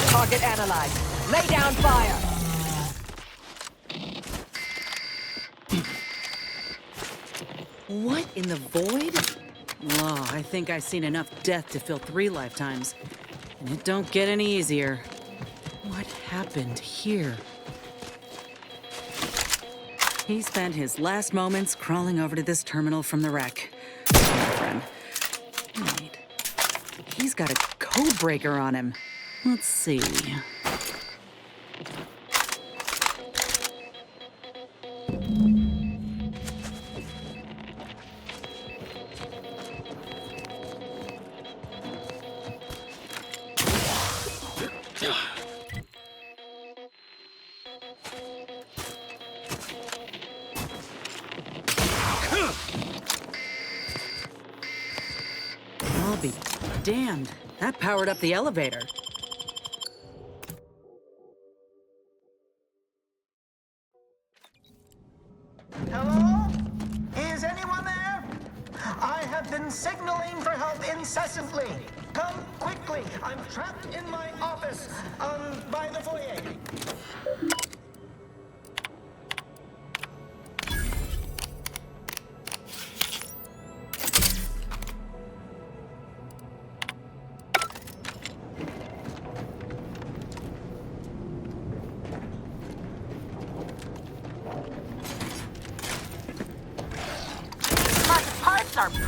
Target analyzed. Lay down fire. What in the void? Oh, I think I've seen enough death to fill 3 lifetimes. And it don't get any easier. What happened here? He spent his last moments crawling over to this terminal from the wreck. My friend. Wait. He's got a code breaker on him. Let's see. I'll be damned. That powered up the elevator. Hello? Is anyone there? I have been signaling for help incessantly. Come quickly. I'm trapped in my office, by the foyer.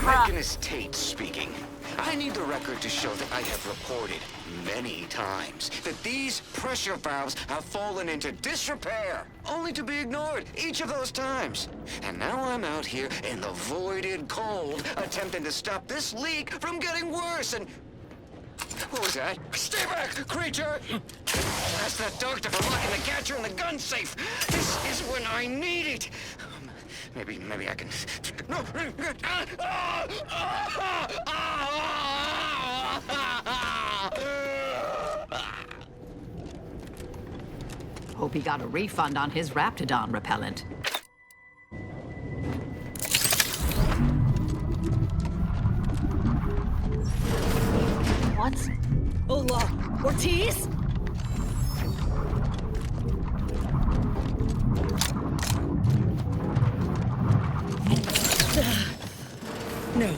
Mechanis Tate speaking. I need the record to show that I have reported many times that these pressure valves have fallen into disrepair, only to be ignored each of those times. And now I'm out here in the voided cold, attempting to stop this leak from getting worse, and... What was that? Stay back, creature! That's that doctor for locking the catcher in the gun safe. This is when I need it. Maybe I can... No! Hope he got a refund on his Raptidon repellent. What? Hola, Ortiz? No.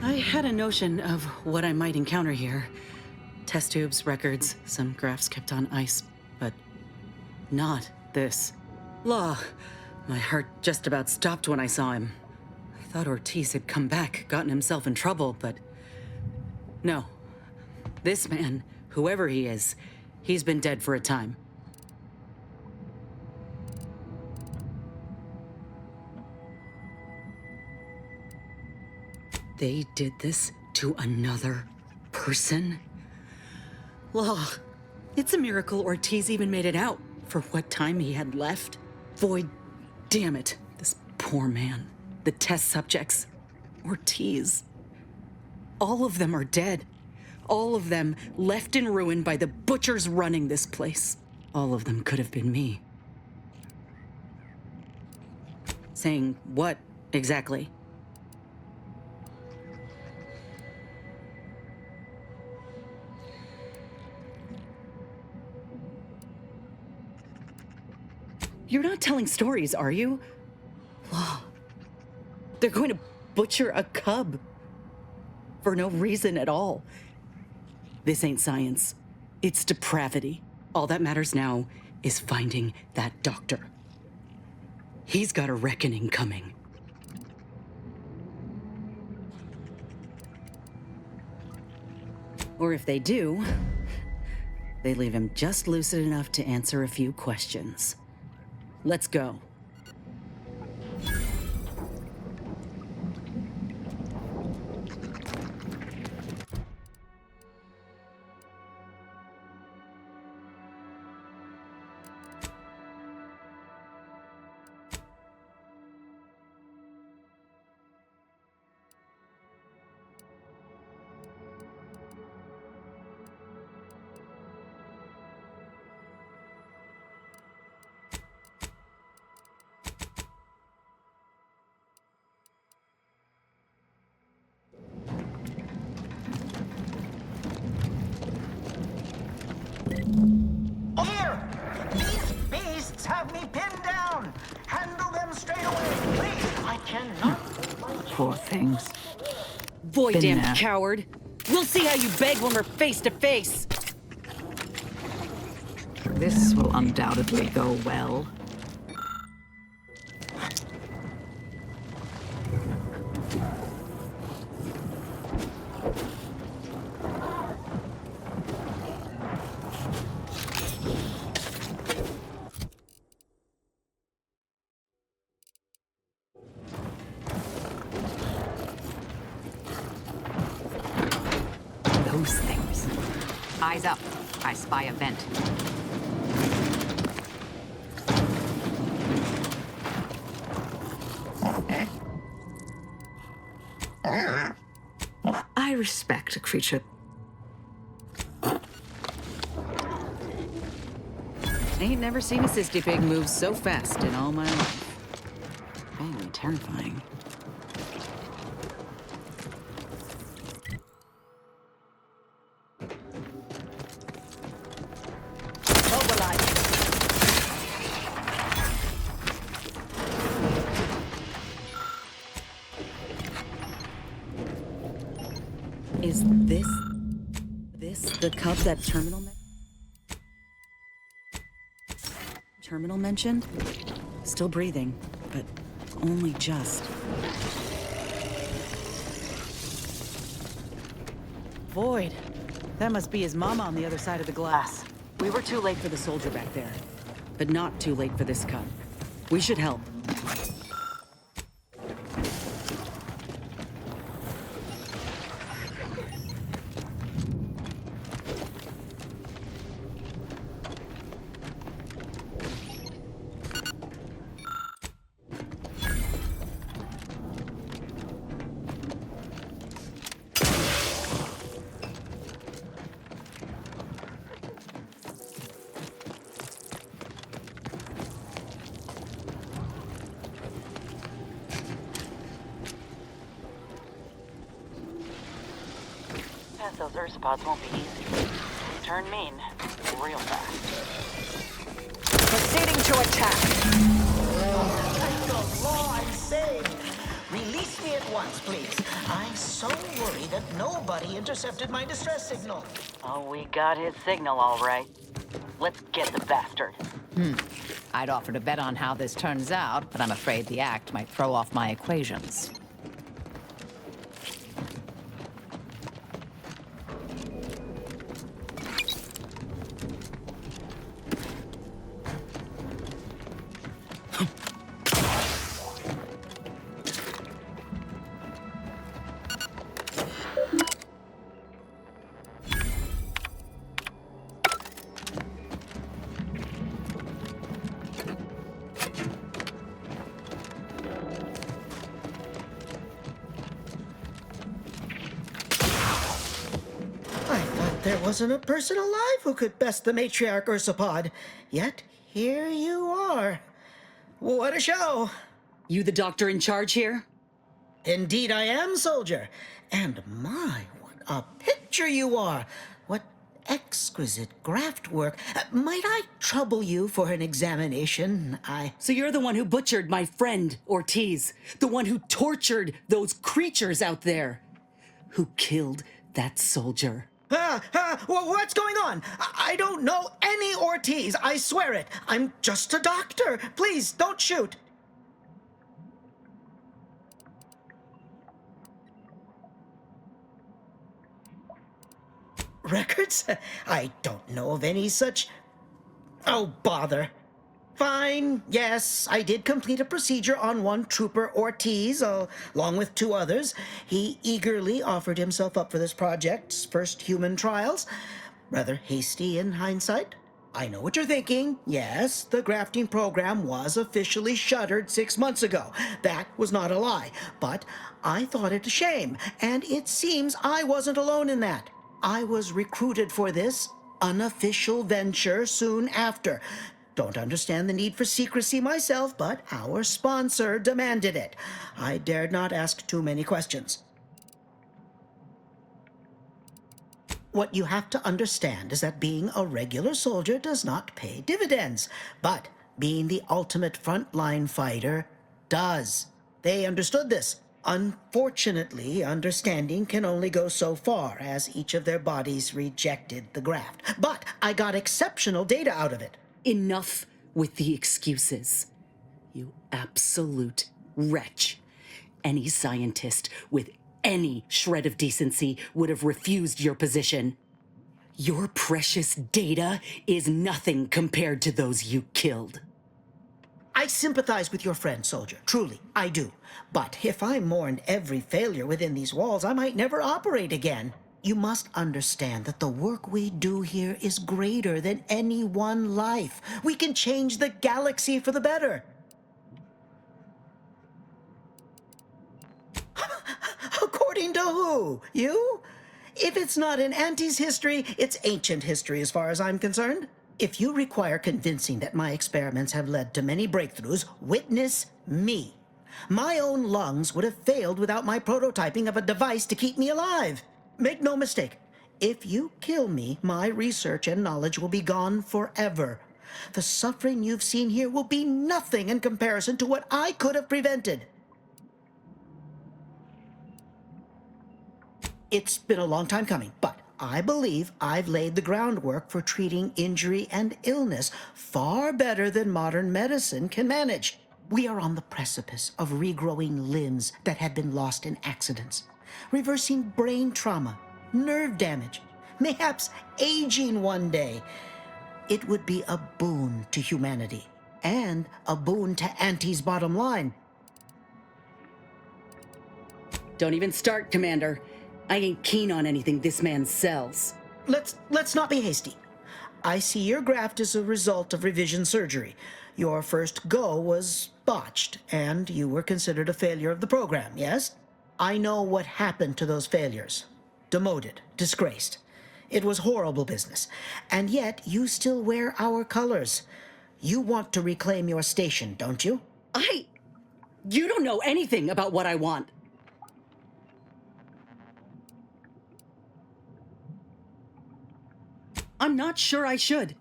I had a notion of what I might encounter here. Test tubes, records, some graphs kept on ice, but not this. Law. My heart just about stopped when I saw him. I thought Ortiz had come back, gotten himself in trouble, but... No. This man, whoever he is, he's been dead for a time. They did this to another person? Law. It's a miracle Ortiz even made it out for what time he had left. Void. Damn it. This poor man. The test subjects. Ortiz. All of them are dead. All of them left in ruin by the butchers running this place. All of them could have been me. Saying what, exactly? You're not telling stories, are you? Law. They're going to butcher a cub. For no reason at all. This ain't science. It's depravity. All that matters now is finding that doctor. He's got a reckoning coming. Or if they do, they leave him just lucid enough to answer a few questions. Let's go. have me pinned down. Handle them straight away, please. I cannot. Poor things. Boy, Been damn there. coward. We'll see how you beg when we're face to face. This will undoubtedly go well. Those things. Eyes up. I spy a vent. I respect a creature. Ain't never seen a cysty pig move so fast in all my life. Vaguely terrifying. Is this the cub that Terminal mentioned? Still breathing, but only just. Void. That must be his mama on the other side of the glass. We were too late for the soldier back there, but not too late for this cub. We should help. Those Earth spots won't be easy. Turn mean real fast. Proceeding to attack. Thank the law, I'm saved. Release me at once, please. I'm so worried that nobody intercepted my distress signal. Oh, we got his signal all right. Let's get the bastard. I'd offer to bet on how this turns out, but I'm afraid the act might throw off my equations. There wasn't a person alive who could best the matriarch Ursapod. Yet, here you are. What a show! You the doctor in charge here? Indeed I am, soldier. And my, what a picture you are! What exquisite graft work. Might I trouble you for an examination? So you're the one who butchered my friend, Ortiz. The one who tortured those creatures out there. Who killed that soldier. What's going on? I don't know any Ortiz, I swear it. I'm just a doctor. Please, don't shoot. Records? I don't know of any such... Oh, bother. Fine, yes, I did complete a procedure on one Trooper Ortiz, along with 2 others. He eagerly offered himself up for this project's first human trials. Rather hasty in hindsight. I know what you're thinking. Yes, the grafting program was officially shuttered 6 months ago. That was not a lie. But I thought it a shame, and it seems I wasn't alone in that. I was recruited for this unofficial venture soon after. Don't understand the need for secrecy myself, but our sponsor demanded it. I dared not ask too many questions. What you have to understand is that being a regular soldier does not pay dividends. But being the ultimate frontline fighter, does. They understood this. Unfortunately, understanding can only go so far, as each of their bodies rejected the graft. But I got exceptional data out of it. Enough with the excuses. You absolute wretch. Any scientist with any shred of decency would have refused your position. Your precious data is nothing compared to those you killed. I sympathize with your friend, soldier. Truly, I do. But if I mourned every failure within these walls, I might never operate again. You must understand that the work we do here is greater than any one life. We can change the galaxy for the better. According to who? You? If it's not in Auntie's history, it's ancient history as far as I'm concerned. If you require convincing that my experiments have led to many breakthroughs, witness me. My own lungs would have failed without my prototyping of a device to keep me alive. Make no mistake, if you kill me, my research and knowledge will be gone forever. The suffering you've seen here will be nothing in comparison to what I could have prevented. It's been a long time coming, but I believe I've laid the groundwork for treating injury and illness far better than modern medicine can manage. We are on the precipice of regrowing limbs that had been lost in accidents, reversing brain trauma, nerve damage, mayhaps aging one day. It would be a boon to humanity and a boon to Auntie's bottom line. Don't even start, Commander. I ain't keen on anything this man sells. Let's not be hasty. I see your graft is a result of revision surgery. Your first go was botched, and you were considered a failure of the program, yes? I know what happened to those failures. Demoted, disgraced. It was horrible business. And yet, you still wear our colors. You want to reclaim your station, don't you? You don't know anything about what I want. I'm not sure I should.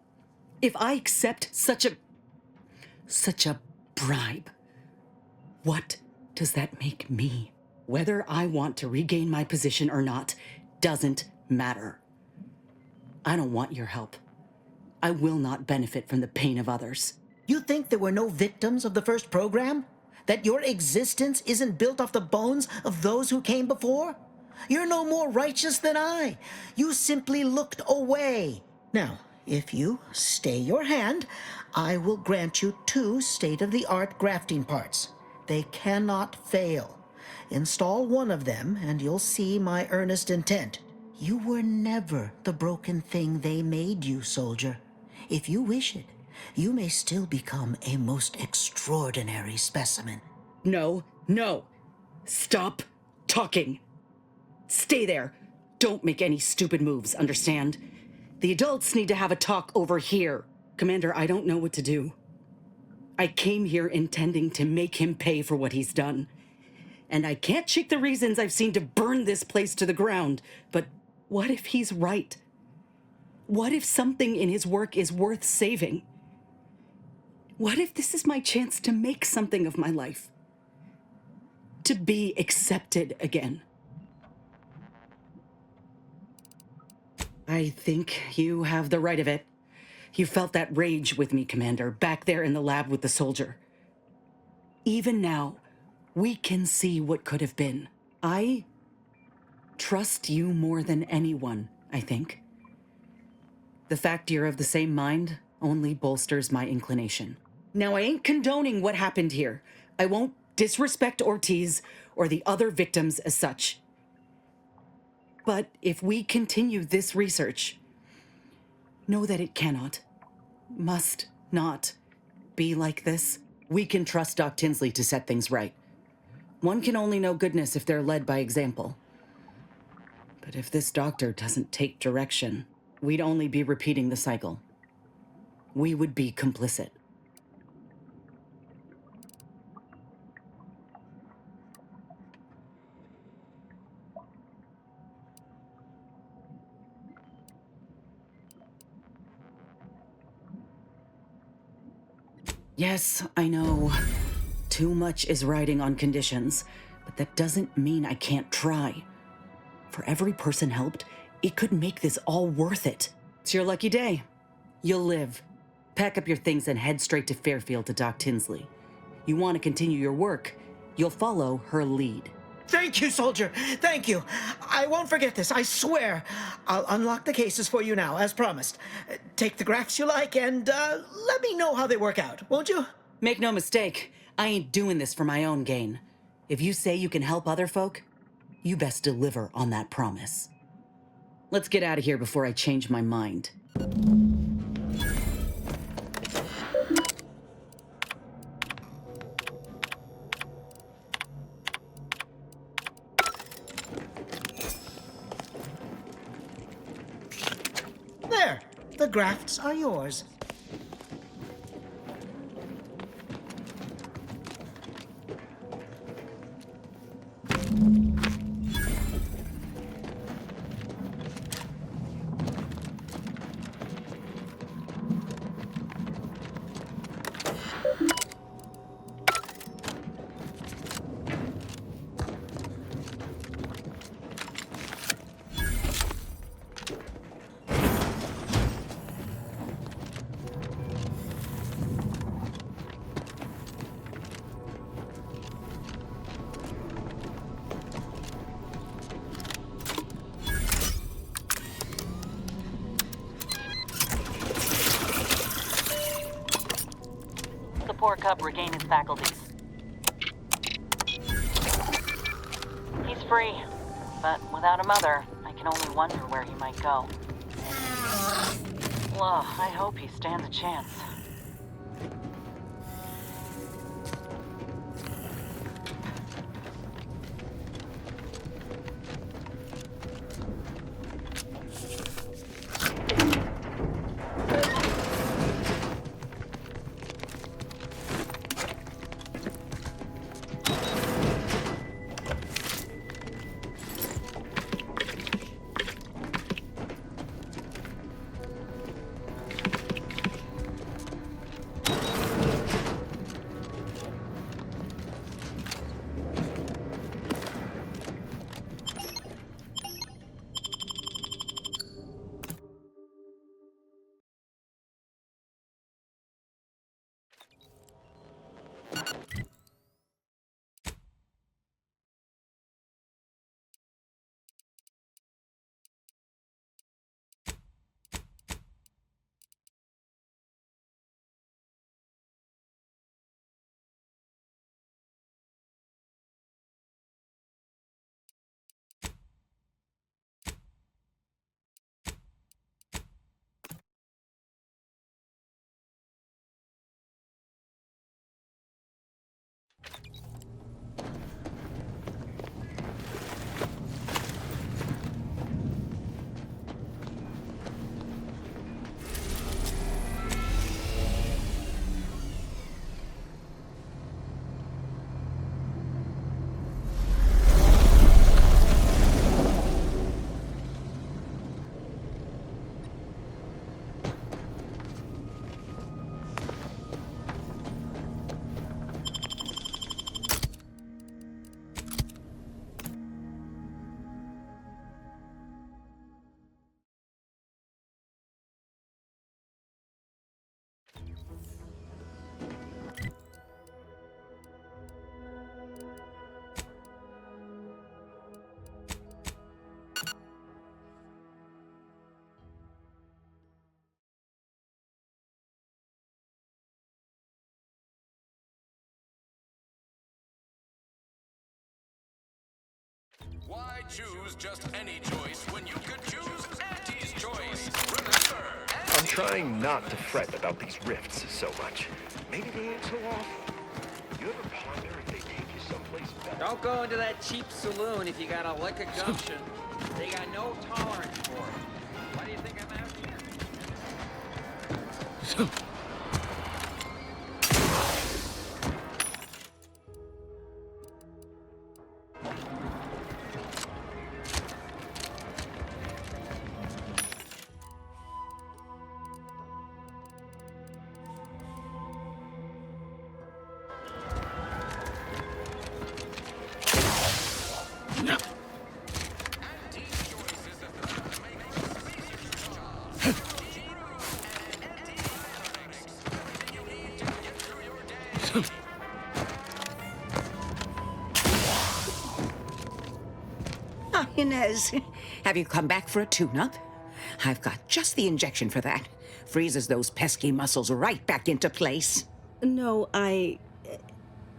If I accept such a bribe, what does that make me? Whether I want to regain my position or not doesn't matter. I don't want your help. I will not benefit from the pain of others. You think there were no victims of the first program? That your existence isn't built off the bones of those who came before? You're no more righteous than I. You simply looked away. Now, if you stay your hand, I will grant you 2 state-of-the-art grafting parts. They cannot fail. Install one of them, and you'll see my earnest intent. You were never the broken thing they made you, soldier. If you wish it, you may still become a most extraordinary specimen. No. Stop talking. Stay there. Don't make any stupid moves, understand? The adults need to have a talk over here. Commander, I don't know what to do. I came here intending to make him pay for what he's done. And I can't shake the reasons I've seen to burn this place to the ground. But what if he's right? What if something in his work is worth saving? What if this is my chance to make something of my life? To be accepted again? I think you have the right of it. You felt that rage with me, Commander, back there in the lab with the soldier. Even now, we can see what could have been. I trust you more than anyone, I think. The fact you're of the same mind only bolsters my inclination. Now, I ain't condoning what happened here. I won't disrespect Ortiz or the other victims as such. But if we continue this research, know that it cannot, must not be like this. We can trust Doc Tinsley to set things right. One can only know goodness if they're led by example. But if this doctor doesn't take direction, we'd only be repeating the cycle. We would be complicit. Yes, I know. Too much is riding on conditions, but that doesn't mean I can't try. For every person helped, it could make this all worth it. It's your lucky day. You'll live. Pack up your things and head straight to Fairfield to Doc Tinsley. You want to continue your work, you'll follow her lead. Thank you, soldier. Thank you. I won't forget this, I swear. I'll unlock the cases for you now, as promised. Take the graphs you like and let me know how they work out, won't you? Make no mistake, I ain't doing this for my own gain. If you say you can help other folk, you best deliver on that promise. Let's get out of here before I change my mind. There, the grafts are yours. Poor cub regain his faculties. He's free, but without a mother, I can only wonder where he might go. Well, I hope he stands a chance. Why choose just any choice when you could choose Auntie's choice? Remember, I'm trying not to fret about these rifts so much. Maybe they ain't so off. You ever ponder if they take you someplace better? Don't go into that cheap saloon if you got a lick of gumption. They got no tolerance for it. Why do you think I'm out here? Ah, Inez, have you come back for a tune-up? I've got just the injection for that. Freezes those pesky muscles right back into place. No,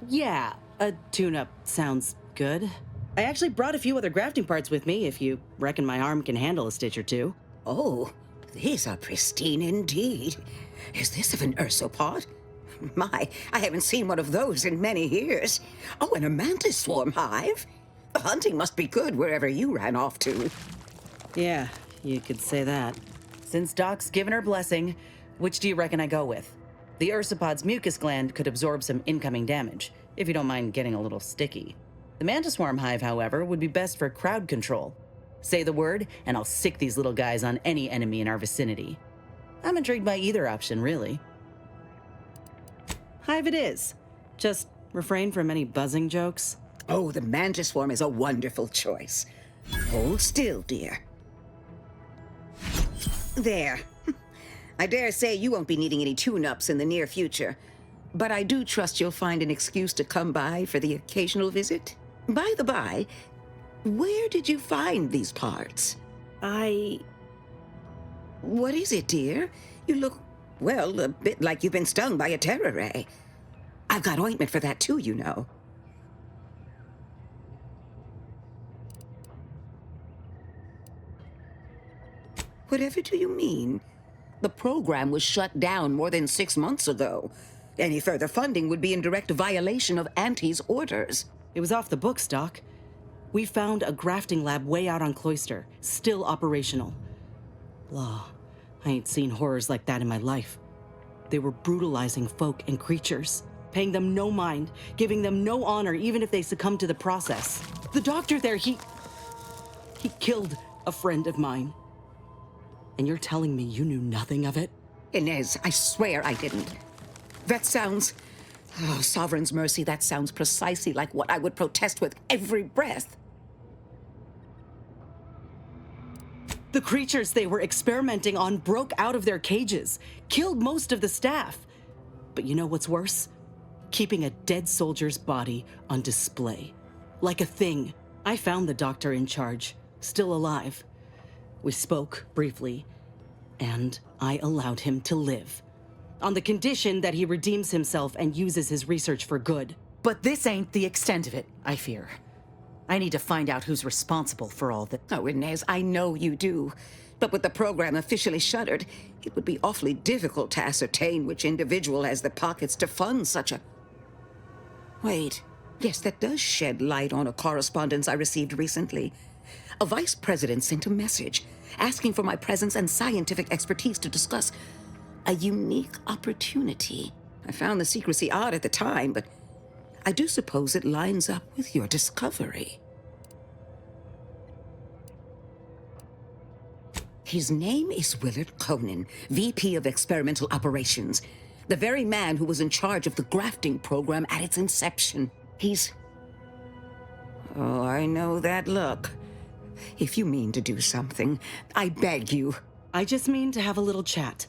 yeah, a tune-up sounds good. I actually brought a few other grafting parts with me, if you reckon my arm can handle a stitch or two. Oh, these are pristine indeed. Is this of an ursopod? My, I haven't seen one of those in many years. Oh, and a mantis swarm hive. The hunting must be good wherever you ran off to. Yeah, you could say that. Since Doc's given her blessing, which do you reckon I go with? The ursopod's mucus gland could absorb some incoming damage, if you don't mind getting a little sticky. The mantis swarm hive, however, would be best for crowd control. Say the word, and I'll sick these little guys on any enemy in our vicinity. I'm intrigued by either option, really. Hive it is. Just refrain from any buzzing jokes. Oh, the mantis swarm is a wonderful choice. Hold still, dear. There. I dare say you won't be needing any tune-ups in the near future, but I do trust you'll find an excuse to come by for the occasional visit. By the by, where did you find these parts? What is it, dear? You look, well, a bit like you've been stung by a terror ray. I've got ointment for that too, you know. Whatever do you mean? The program was shut down more than 6 months ago. Any further funding would be in direct violation of Auntie's orders. It was off the books, Doc. We found a grafting lab way out on Cloister, still operational. Law, I ain't seen horrors like that in my life. They were brutalizing folk and creatures, paying them no mind, giving them no honor even if they succumbed to the process. The doctor there, he killed a friend of mine. And you're telling me you knew nothing of it? Inez, I swear I didn't. That sounds... Oh, Sovereign's mercy, that sounds precisely like what I would protest with every breath. The creatures they were experimenting on broke out of their cages, killed most of the staff. But you know what's worse? Keeping a dead soldier's body on display. Like a thing. I found the doctor in charge, still alive. We spoke briefly, and I allowed him to live. On the condition that he redeems himself and uses his research for good. But this ain't the extent of it, I fear. I need to find out who's responsible for all this. Oh, Inez, I know you do. But with the program officially shuttered, it would be awfully difficult to ascertain which individual has the pockets to fund such a... Wait. Yes, that does shed light on a correspondence I received recently. A vice president sent a message asking for my presence and scientific expertise to discuss a unique opportunity. I found the secrecy odd at the time, but I do suppose it lines up with your discovery. His name is Willard Conan, VP of Experimental Operations, the very man who was in charge of the grafting program at its inception. He's... Oh, I know that look. If you mean to do something, I beg you. I just mean to have a little chat.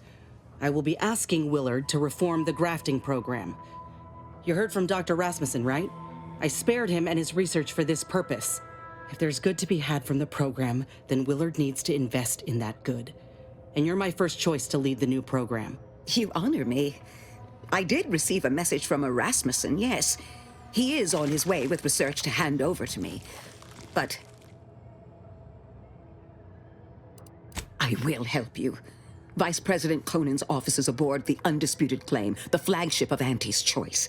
I will be asking Willard to reform the grafting program. You heard from Dr. Rasmussen, right? I spared him and his research for this purpose. If there's good to be had from the program, then Willard needs to invest in that good. And you're my first choice to lead the new program. You honor me. I did receive a message from a Rasmussen, yes. He is on his way with research to hand over to me. But I will help you. Vice President Conan's office is aboard the Undisputed Claim, the flagship of Auntie's Choice.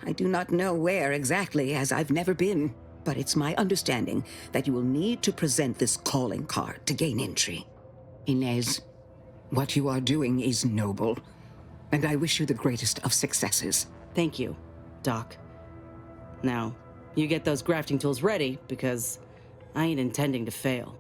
I do not know where exactly, as I've never been, but it's my understanding that you will need to present this calling card to gain entry. Inez, what you are doing is noble, and I wish you the greatest of successes. Thank you, Doc. Now, you get those grafting tools ready, because I ain't intending to fail.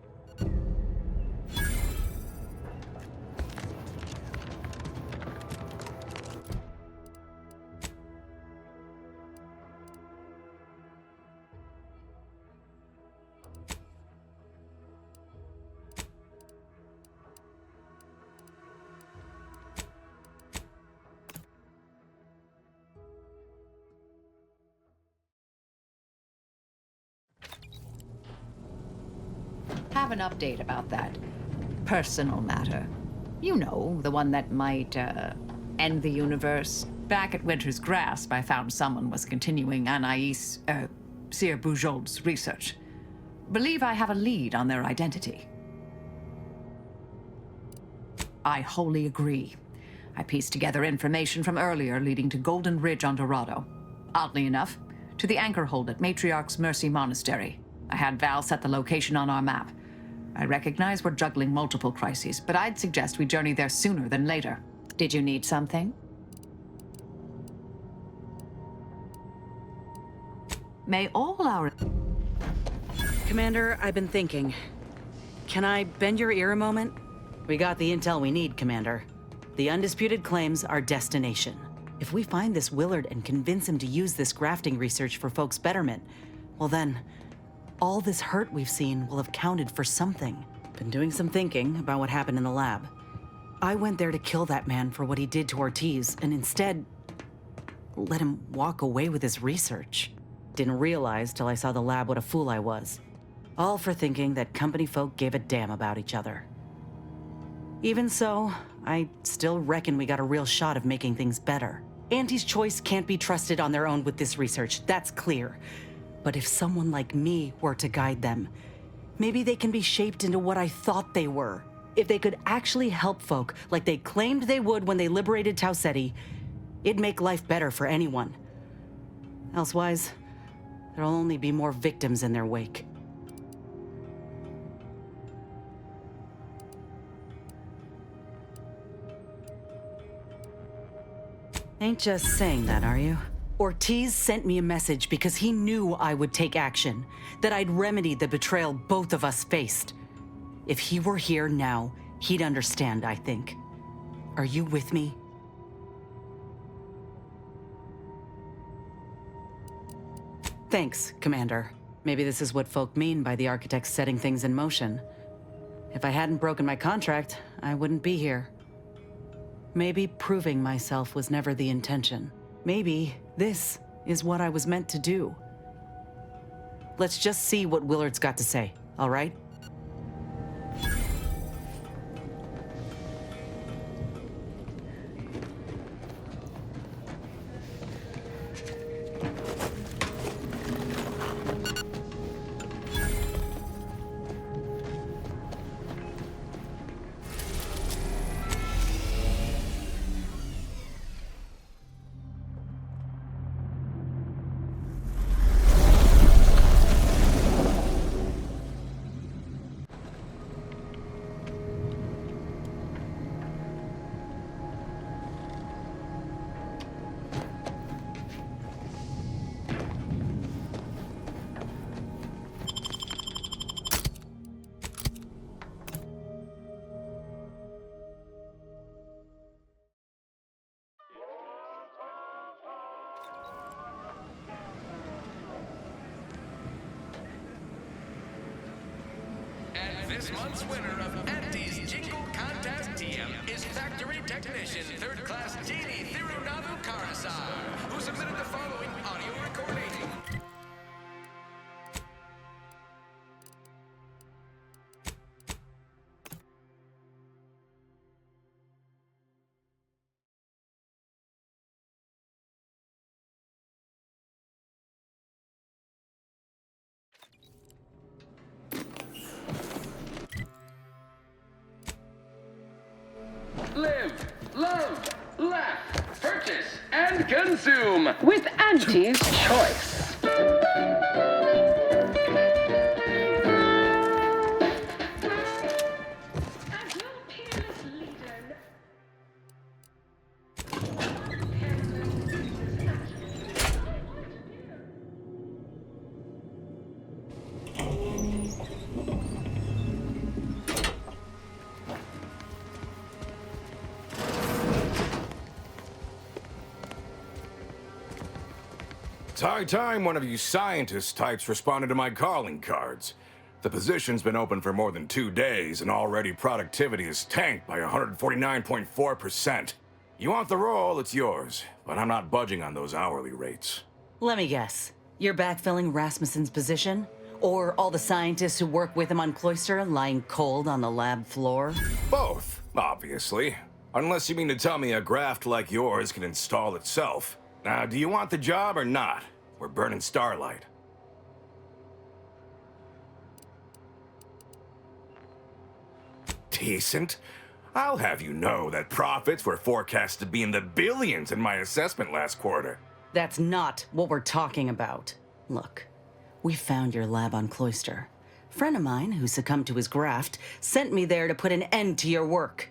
have an update about that personal matter. You know, the one that might, end the universe. Back at Winter's Grasp, I found someone was continuing Anais, Sir Bujold's research. Believe I have a lead on their identity. I wholly agree. I pieced together information from earlier leading to Golden Ridge on Dorado. Oddly enough, to the anchor hold at Matriarch's Mercy Monastery. I had Val set the location on our map. I recognize we're juggling multiple crises, but I'd suggest we journey there sooner than later. Did you need something? May all our... Commander, I've been thinking. Can I bend your ear a moment? We got the intel we need, Commander. The undisputed claims our destination. If we find this Willard and convince him to use this grafting research for folks' betterment, well then, all this hurt we've seen will have counted for something. Been doing some thinking about what happened in the lab. I went there to kill that man for what he did to Ortiz, and instead, let him walk away with his research. Didn't realize till I saw the lab what a fool I was. All for thinking that company folk gave a damn about each other. Even so, I still reckon we got a real shot of making things better. Auntie's Choice can't be trusted on their own with this research, that's clear. But if someone like me were to guide them, maybe they can be shaped into what I thought they were. If they could actually help folk like they claimed they would when they liberated Tau Ceti, it'd make life better for anyone. Elsewise, there'll only be more victims in their wake. Ain't just saying that, are you? Ortiz sent me a message because he knew I would take action, that I'd remedy the betrayal both of us faced. If he were here now, he'd understand, I think. Are you with me? Thanks, Commander. Maybe this is what folk mean by the architects setting things in motion. If I hadn't broken my contract, I wouldn't be here. Maybe proving myself was never the intention. Maybe this is what I was meant to do. Let's just see what Willard's got to say, all right? This month's winner of Auntie's Jingle Contest TM is Factory Technician, 3rd Class Genie Thirunavu Karasar, who submitted the following audio recording. Live, love, laugh, purchase, and consume with Auntie's Choice. It's high time one of you scientist types responded to my calling cards. The position's been open for more than 2 days, and already productivity is tanked by 149.4%. You want the role, it's yours, but I'm not budging on those hourly rates. Let me guess. You're backfilling Rasmussen's position? Or all the scientists who work with him on Cloister lying cold on the lab floor? Both, obviously. Unless you mean to tell me a graft like yours can install itself. Now, do you want the job or not? We're burning starlight. Decent? I'll have you know that profits were forecast to be in the billions in my assessment last quarter. That's not what we're talking about. Look, we found your lab on Cloister. A friend of mine who succumbed to his graft sent me there to put an end to your work.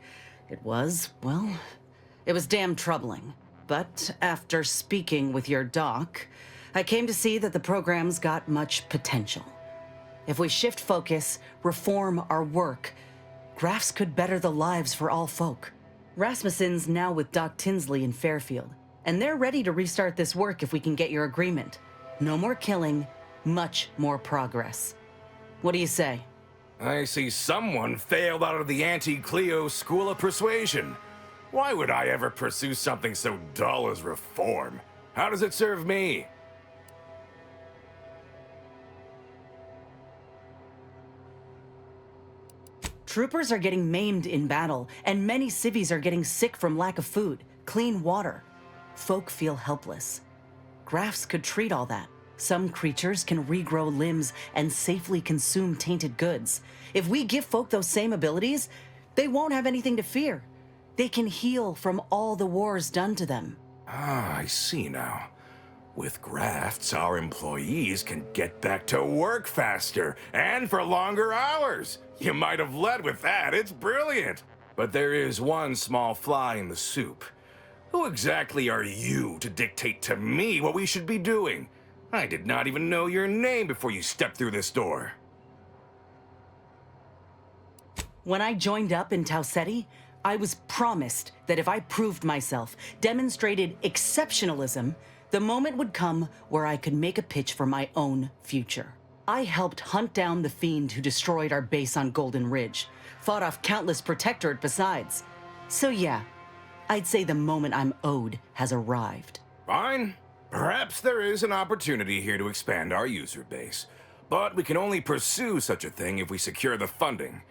It was, well, it was damn troubling. But after speaking with your doc, I came to see that the program's got much potential. If we shift focus, reform our work, grafts could better the lives for all folk. Rasmussen's now with Doc Tinsley in Fairfield, and they're ready to restart this work if we can get your agreement. No more killing, much more progress. What do you say? I see someone failed out of the anti-Cleo School of Persuasion. Why would I ever pursue something so dull as reform? How does it serve me? Troopers are getting maimed in battle, and many civvies are getting sick from lack of food, clean water. Folk feel helpless. Grafts could treat all that. Some creatures can regrow limbs and safely consume tainted goods. If we give folk those same abilities, they won't have anything to fear. They can heal from all the wars done to them. Ah, I see now. With grafts, our employees can get back to work faster and for longer hours. You might have led with that. It's brilliant. But there is one small fly in the soup. Who exactly are you to dictate to me what we should be doing? I did not even know your name before you stepped through this door. When I joined up in Tau Ceti, I was promised that if I proved myself, demonstrated exceptionalism, the moment would come where I could make a pitch for my own future. I helped hunt down the fiend who destroyed our base on Golden Ridge, fought off countless protectorate besides. So yeah, I'd say the moment I'm owed has arrived. Fine. Perhaps there is an opportunity here to expand our user base, but we can only pursue such a thing if we secure the funding.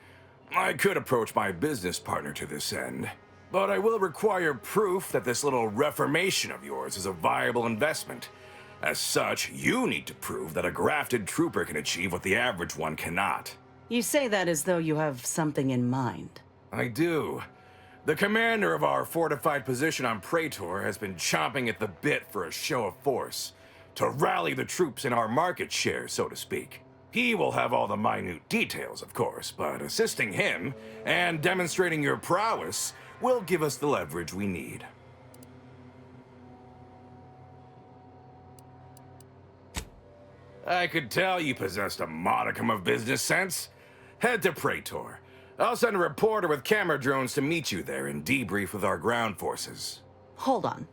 I could approach my business partner to this end, but I will require proof that this little reformation of yours is a viable investment. As such, you need to prove that a grafted trooper can achieve what the average one cannot. You say that as though you have something in mind. I do. The commander of our fortified position on Praetor has been chomping at the bit for a show of force, to rally the troops in our market share, so to speak. He will have all the minute details, of course, but assisting him and demonstrating your prowess will give us the leverage we need. I could tell you possessed a modicum of business sense. Head to Praetor. I'll send a reporter with camera drones to meet you there and debrief with our ground forces. Hold on.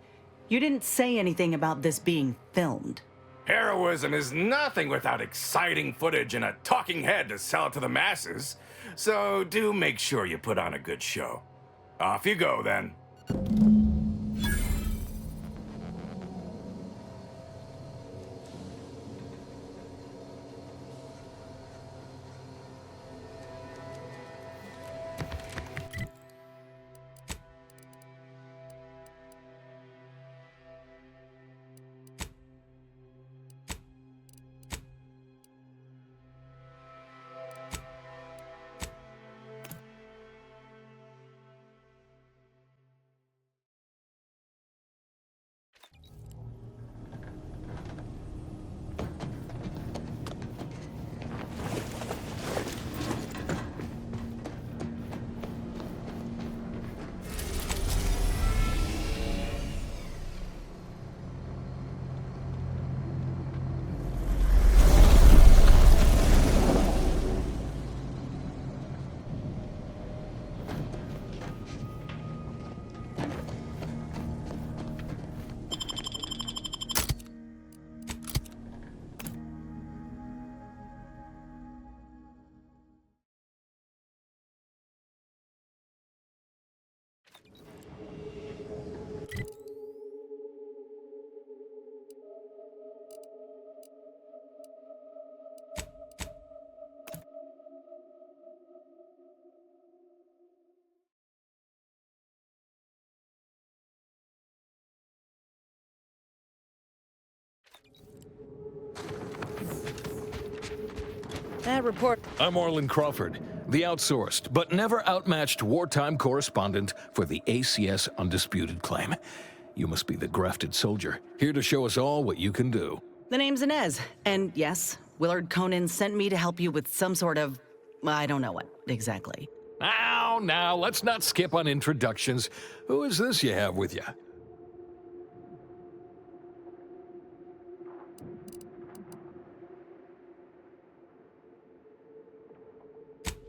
You didn't say anything about this being filmed. Heroism is nothing without exciting footage and a talking head to sell it to the masses. So do make sure you put on a good show. Off you go, then. That report. I'm Orland Crawford, the outsourced but never outmatched wartime correspondent for the ACS Undisputed Claim. You must be the grafted soldier, here to show us all what you can do. The name's Inez, and yes, Willard Conan sent me to help you with some sort of... I don't know what, exactly. Now, let's not skip on introductions. Who is this you have with you?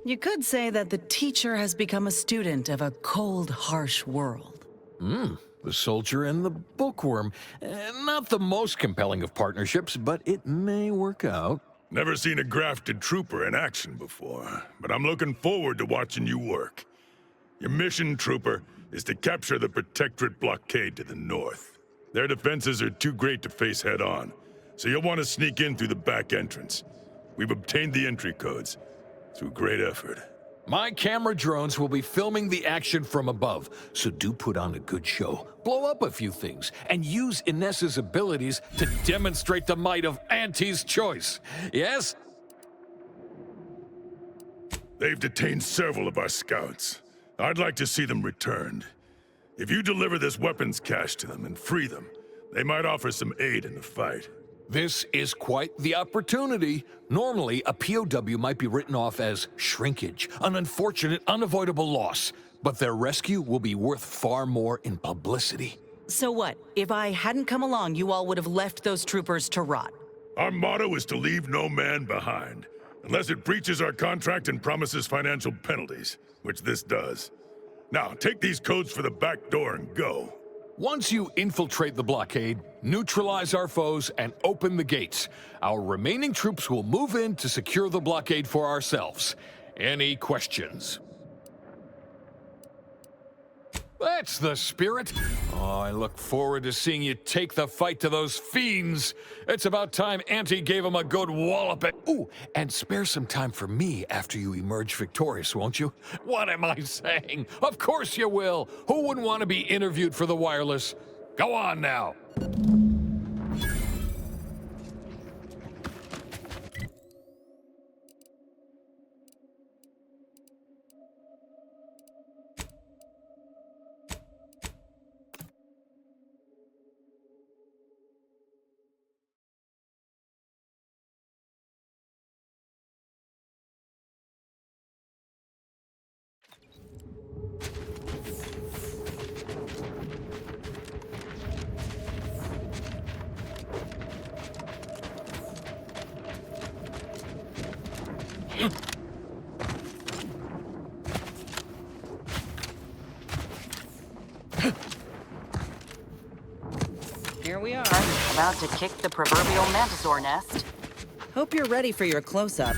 You could say that the teacher has become a student of a cold, harsh world. The soldier and the bookworm. Not the most compelling of partnerships, but it may work out. Never seen a grafted trooper in action before, but I'm looking forward to watching you work. Your mission, trooper, is to capture the Protectorate blockade to the north. Their defenses are too great to face head-on, so you'll want to sneak in through the back entrance. We've obtained the entry codes through great effort. My camera drones will be filming the action from above, so do put on a good show. Blow up a few things, and use Inez's abilities to demonstrate the might of Auntie's choice. Yes? They've detained several of our scouts. I'd like to see them returned. If you deliver this weapons cache to them and free them, they might offer some aid in the fight. This is quite the opportunity. Normally, a POW might be written off as shrinkage, an unfortunate, unavoidable loss. But their rescue will be worth far more in publicity. So what? If I hadn't come along, you all would have left those troopers to rot. Our motto is to leave no man behind, unless it breaches our contract and promises financial penalties, which this does. Now, take these codes for the back door and go. Once you infiltrate the blockade, neutralize our foes, and open the gates, our remaining troops will move in to secure the blockade for ourselves. Any questions? That's the spirit. Oh, I look forward to seeing you take the fight to those fiends. It's about time Auntie gave them a good wallop. Ooh, and spare some time for me after you emerge victorious, won't you? What am I saying? Of course you will. Who wouldn't want to be interviewed for the wireless? Go on now. Here we are. About to kick the proverbial mantisaur nest. Hope you're ready for your close-up.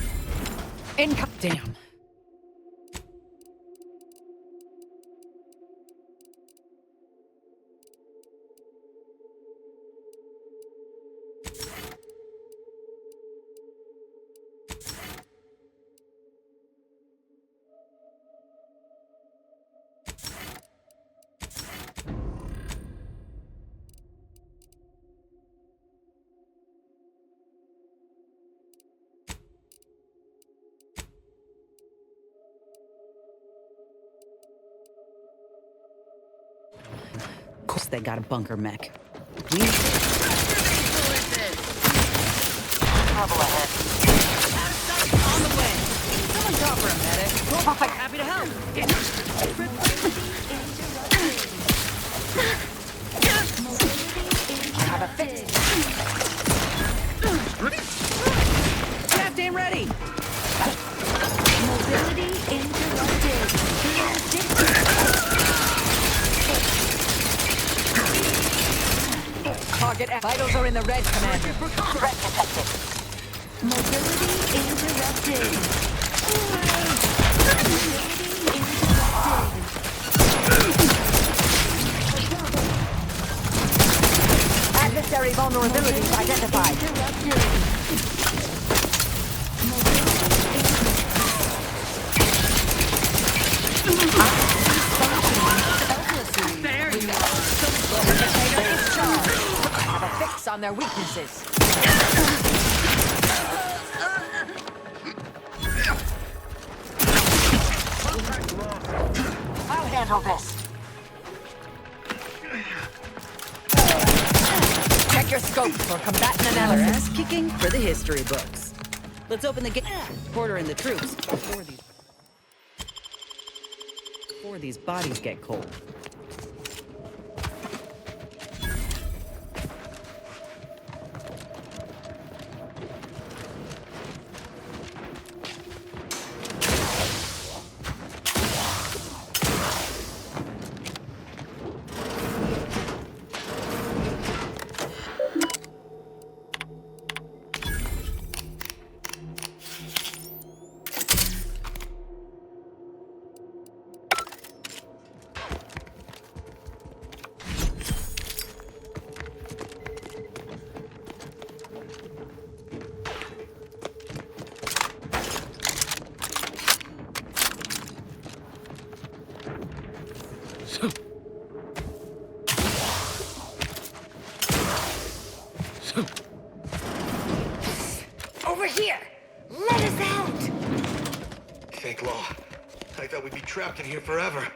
Damn. Of course they got a bunker mech. Trouble ahead. On the way. Someone call for a medic. Happy to help. I have a fix. Captain ready. Mobility interrupted. Target vitals are in the red, Commander. Threat detected. Mobility interrupted. Adversary vulnerabilities identified. There you are. Have a fix on their weaknesses. handle this. Check your scope for combatant Another analysis. ass kicking for the history books. Let's open the gate. Order in the troops before these bodies get cold. Over here! Let us out! Fake law. I thought we'd be trapped in here forever.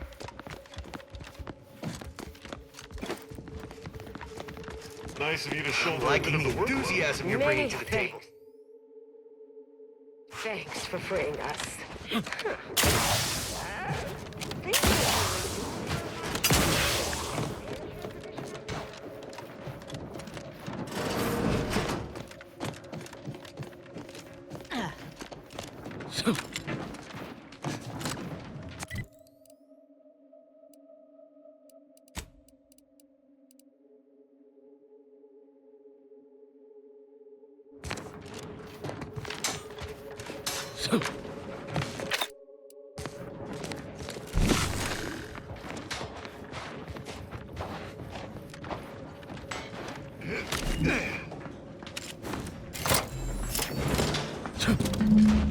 Nice of you to shoulder a bit of the enthusiasm you're bringing to the table. Thanks for freeing us.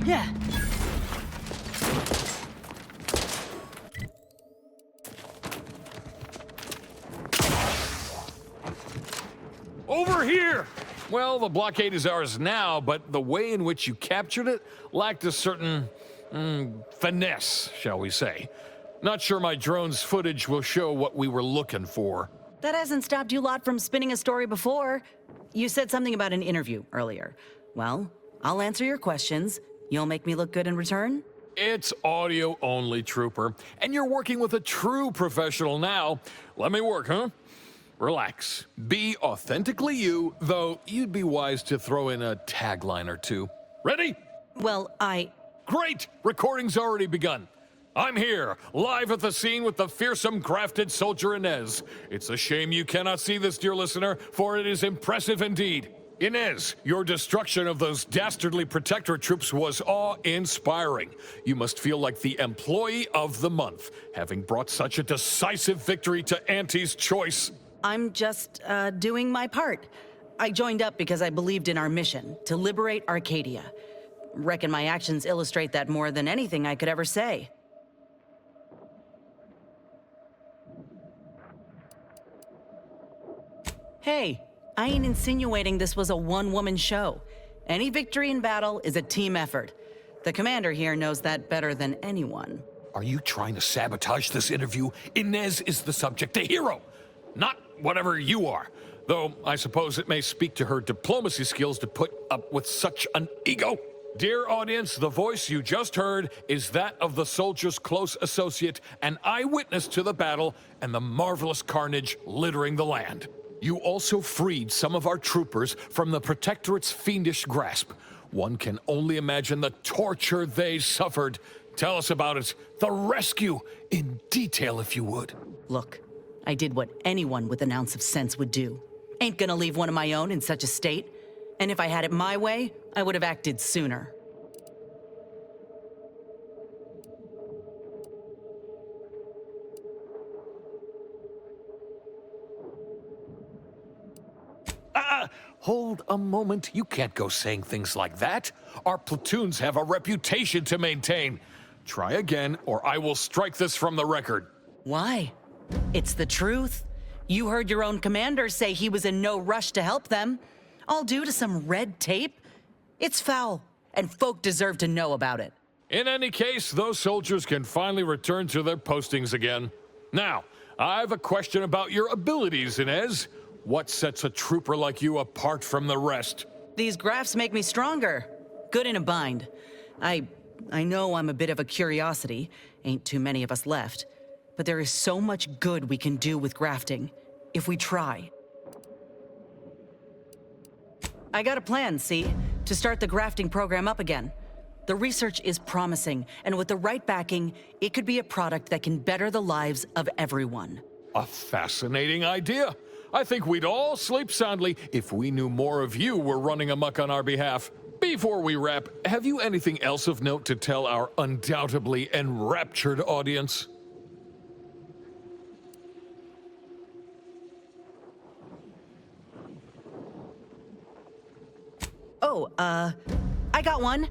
Yeah. Over here! Well, the blockade is ours now, but the way in which you captured it lacked a certain finesse, shall we say. Not sure my drone's footage will show what we were looking for. That hasn't stopped you lot from spinning a story before. You said something about an interview earlier. Well, I'll answer your questions. You'll make me look good in return? It's audio only, Trooper. And you're working with a true professional now. Let me work, huh? Relax. Be authentically you, though you'd be wise to throw in a tagline or two. Ready? Well, Great! Recording's already begun. I'm here, live at the scene with the fearsome crafted soldier Inez. It's a shame you cannot see this, dear listener, for it is impressive indeed. Inez, your destruction of those dastardly protectorate troops was awe-inspiring. You must feel like the employee of the month, having brought such a decisive victory to Auntie's choice. I'm just doing my part. I joined up because I believed in our mission, to liberate Arcadia. Reckon my actions illustrate that more than anything I could ever say. Hey, I ain't insinuating this was a one-woman show. Any victory in battle is a team effort. The commander here knows that better than anyone. Are you trying to sabotage this interview? Inez is the subject, a hero, not whatever you are. Though I suppose it may speak to her diplomacy skills to put up with such an ego. Dear audience, the voice you just heard is that of the soldier's close associate, an eyewitness to the battle and the marvelous carnage littering the land. You also freed some of our troopers from the Protectorate's fiendish grasp. One can only imagine the torture they suffered. Tell us about it, the rescue, in detail if you would. Look, I did what anyone with an ounce of sense would do. Ain't gonna leave one of my own in such a state. And if I had it my way, I would have acted sooner. Hold a moment. You can't go saying things like that. Our platoons have a reputation to maintain. Try again, or I will strike this from the record. Why? It's the truth. You heard your own commander say he was in no rush to help them. All due to some red tape? It's foul, and folk deserve to know about it. In any case, those soldiers can finally return to their postings again. Now, I have a question about your abilities, Inez. What sets a trooper like you apart from the rest? These graphs make me stronger. Good in a bind. I know I'm a bit of a curiosity. Ain't too many of us left. But there is so much good we can do with grafting, if we try. I got a plan, see? To start the grafting program up again. The research is promising, and with the right backing, it could be a product that can better the lives of everyone. A fascinating idea. I think we'd all sleep soundly if we knew more of you were running amok on our behalf. Before we wrap, have you anything else of note to tell our undoubtedly enraptured audience? Oh, I got one.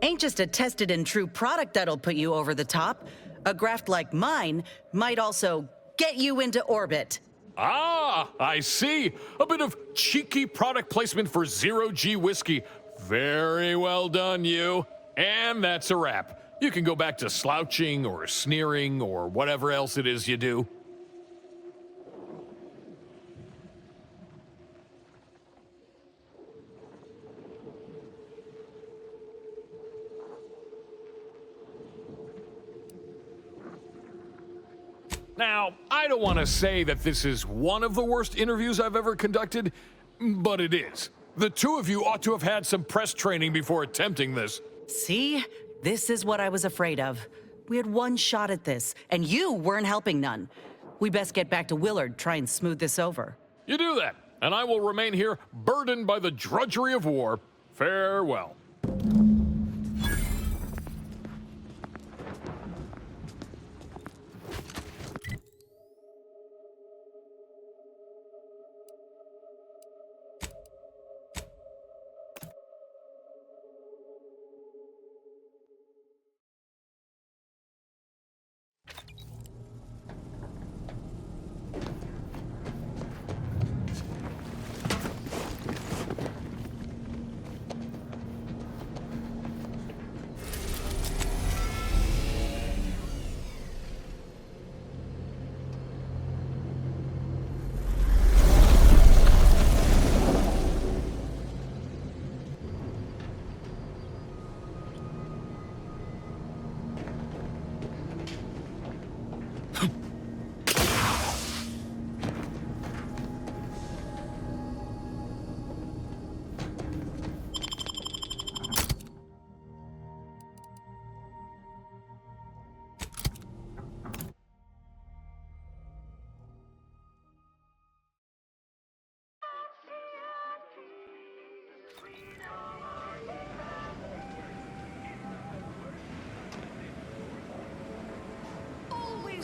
Ain't just a tested and true product that'll put you over the top. A graft like mine might also get you into orbit. Ah, I see. A bit of cheeky product placement for zero-G whiskey. Very well done, you. And that's a wrap. You can go back to slouching or sneering or whatever else it is you do. Now, I don't want to say that this is one of the worst interviews I've ever conducted, but it is. The two of you ought to have had some press training before attempting this. See? This is what I was afraid of. We had one shot at this, and you weren't helping none. We best get back to Willard, try and smooth this over. You do that, and I will remain here burdened by the drudgery of war. Farewell.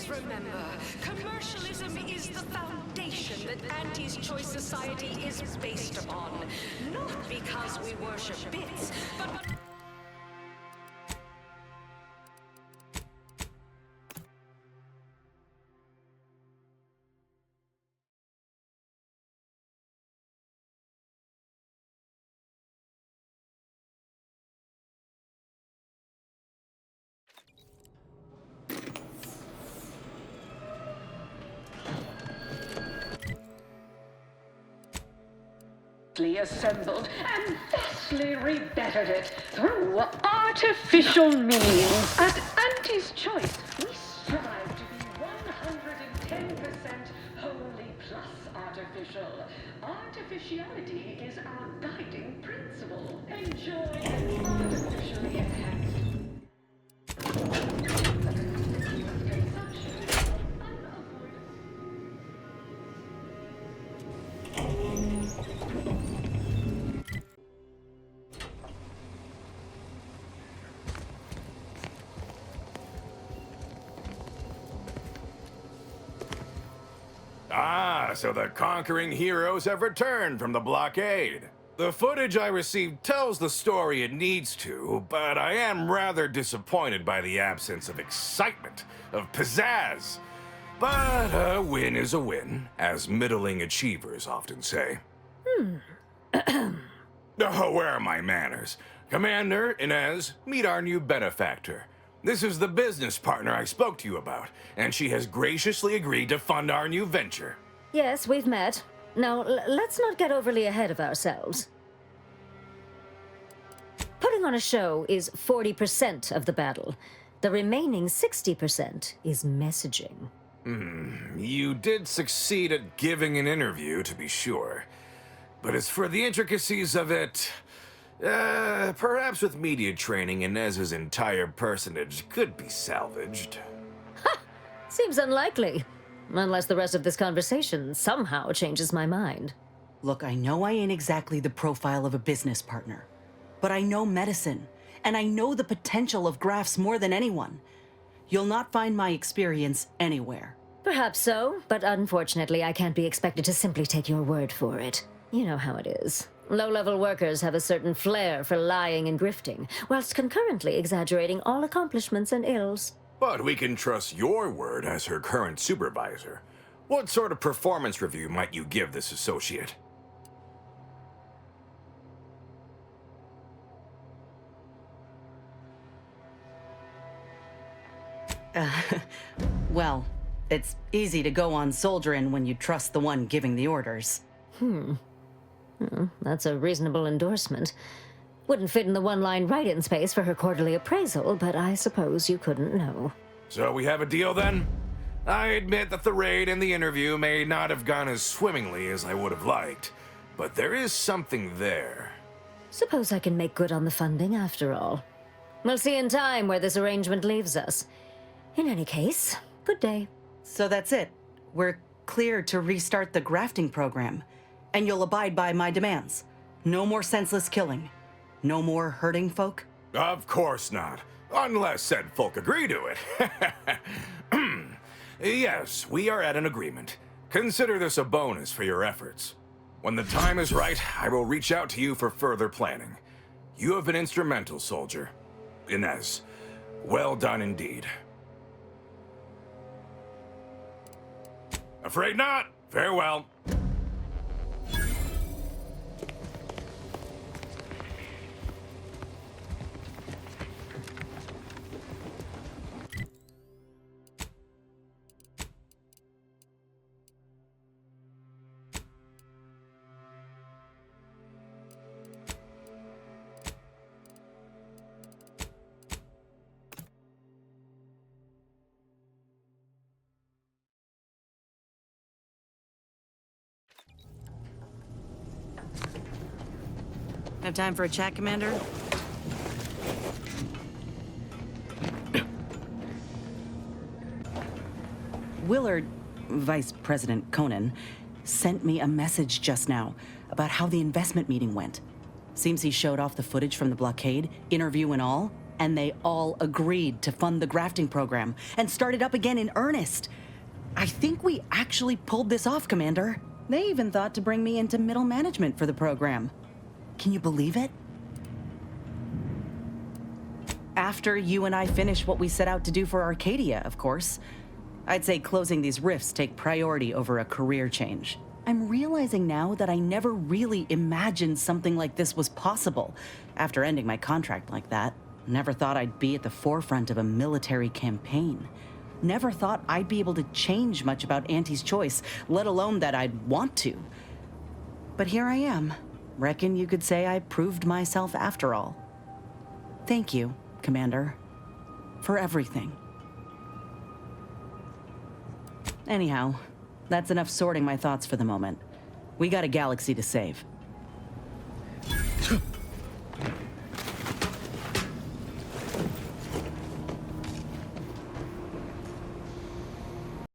Remember, commercialism is the foundation that Auntie's Choice Society is based upon. Not because we worship bits, but... assembled and vastly rebettered it through artificial means. At Auntie's Choice, we strive to be 110% wholly plus artificial. Artificiality is our guiding principle. Enjoy an artificially enhanced So the conquering heroes have returned from the blockade. The footage I received tells the story it needs to, but I am rather disappointed by the absence of excitement, of pizzazz. But a win is a win, as middling achievers often say. Oh, where are my manners? Commander, Inez, meet our new benefactor. This is the business partner I spoke to you about, and she has graciously agreed to fund our new venture. Yes, we've met. Now, let's not get overly ahead of ourselves. Putting on a show is 40% of the battle. The remaining 60% is messaging. You did succeed at giving an interview, to be sure. But as for the intricacies of it, perhaps with media training, Inez's entire personage could be salvaged. Ha! Seems unlikely. Unless the rest of this conversation somehow changes my mind. Look, I know I ain't exactly the profile of a business partner, but I know medicine, and I know the potential of grafts more than anyone. You'll not find my experience anywhere. Perhaps so, but unfortunately I can't be expected to simply take your word for it. You know how it is. Low-level workers have a certain flair for lying and grifting, whilst concurrently exaggerating all accomplishments and ills. But we can trust your word as her current supervisor. What sort of performance review might you give this associate? Well, it's easy to go on soldiering when you trust the one giving the orders. That's a reasonable endorsement. Wouldn't fit in the one-line write-in space for her quarterly appraisal, but I suppose you couldn't know. So we have a deal then? I admit that the raid and the interview may not have gone as swimmingly as I would have liked, but there is something there. Suppose I can make good on the funding after all. We'll see in time where this arrangement leaves us. In any case, good day. So that's it. We're clear to restart the grafting program, and you'll abide by my demands. No more senseless killing. No more hurting folk? Of course not. Unless said folk agree to it. Yes, we are at an agreement. Consider this a bonus for your efforts. When the time is right, I will reach out to you for further planning. You have been instrumental, soldier. Inez, well done indeed. Afraid not. Farewell. Have time for a chat, Commander? Willard, Vice President Conan, sent me a message just now about how the investment meeting went. Seems he showed off the footage from the blockade, interview and all, and they all agreed to fund the grafting program and start it up again in earnest. I think we actually pulled this off, Commander. They even thought to bring me into middle management for the program. Can you believe it? After you and I finish what we set out to do for Arcadia, of course. I'd say closing these rifts take priority over a career change. I'm realizing now that I never really imagined something like this was possible after ending my contract like that. Never thought I'd be at the forefront of a military campaign. Never thought I'd be able to change much about Auntie's choice, let alone that I'd want to. But here I am. Reckon you could say I proved myself after all. Thank you, Commander, for everything. Anyhow, that's enough sorting my thoughts for the moment. We got a galaxy to save.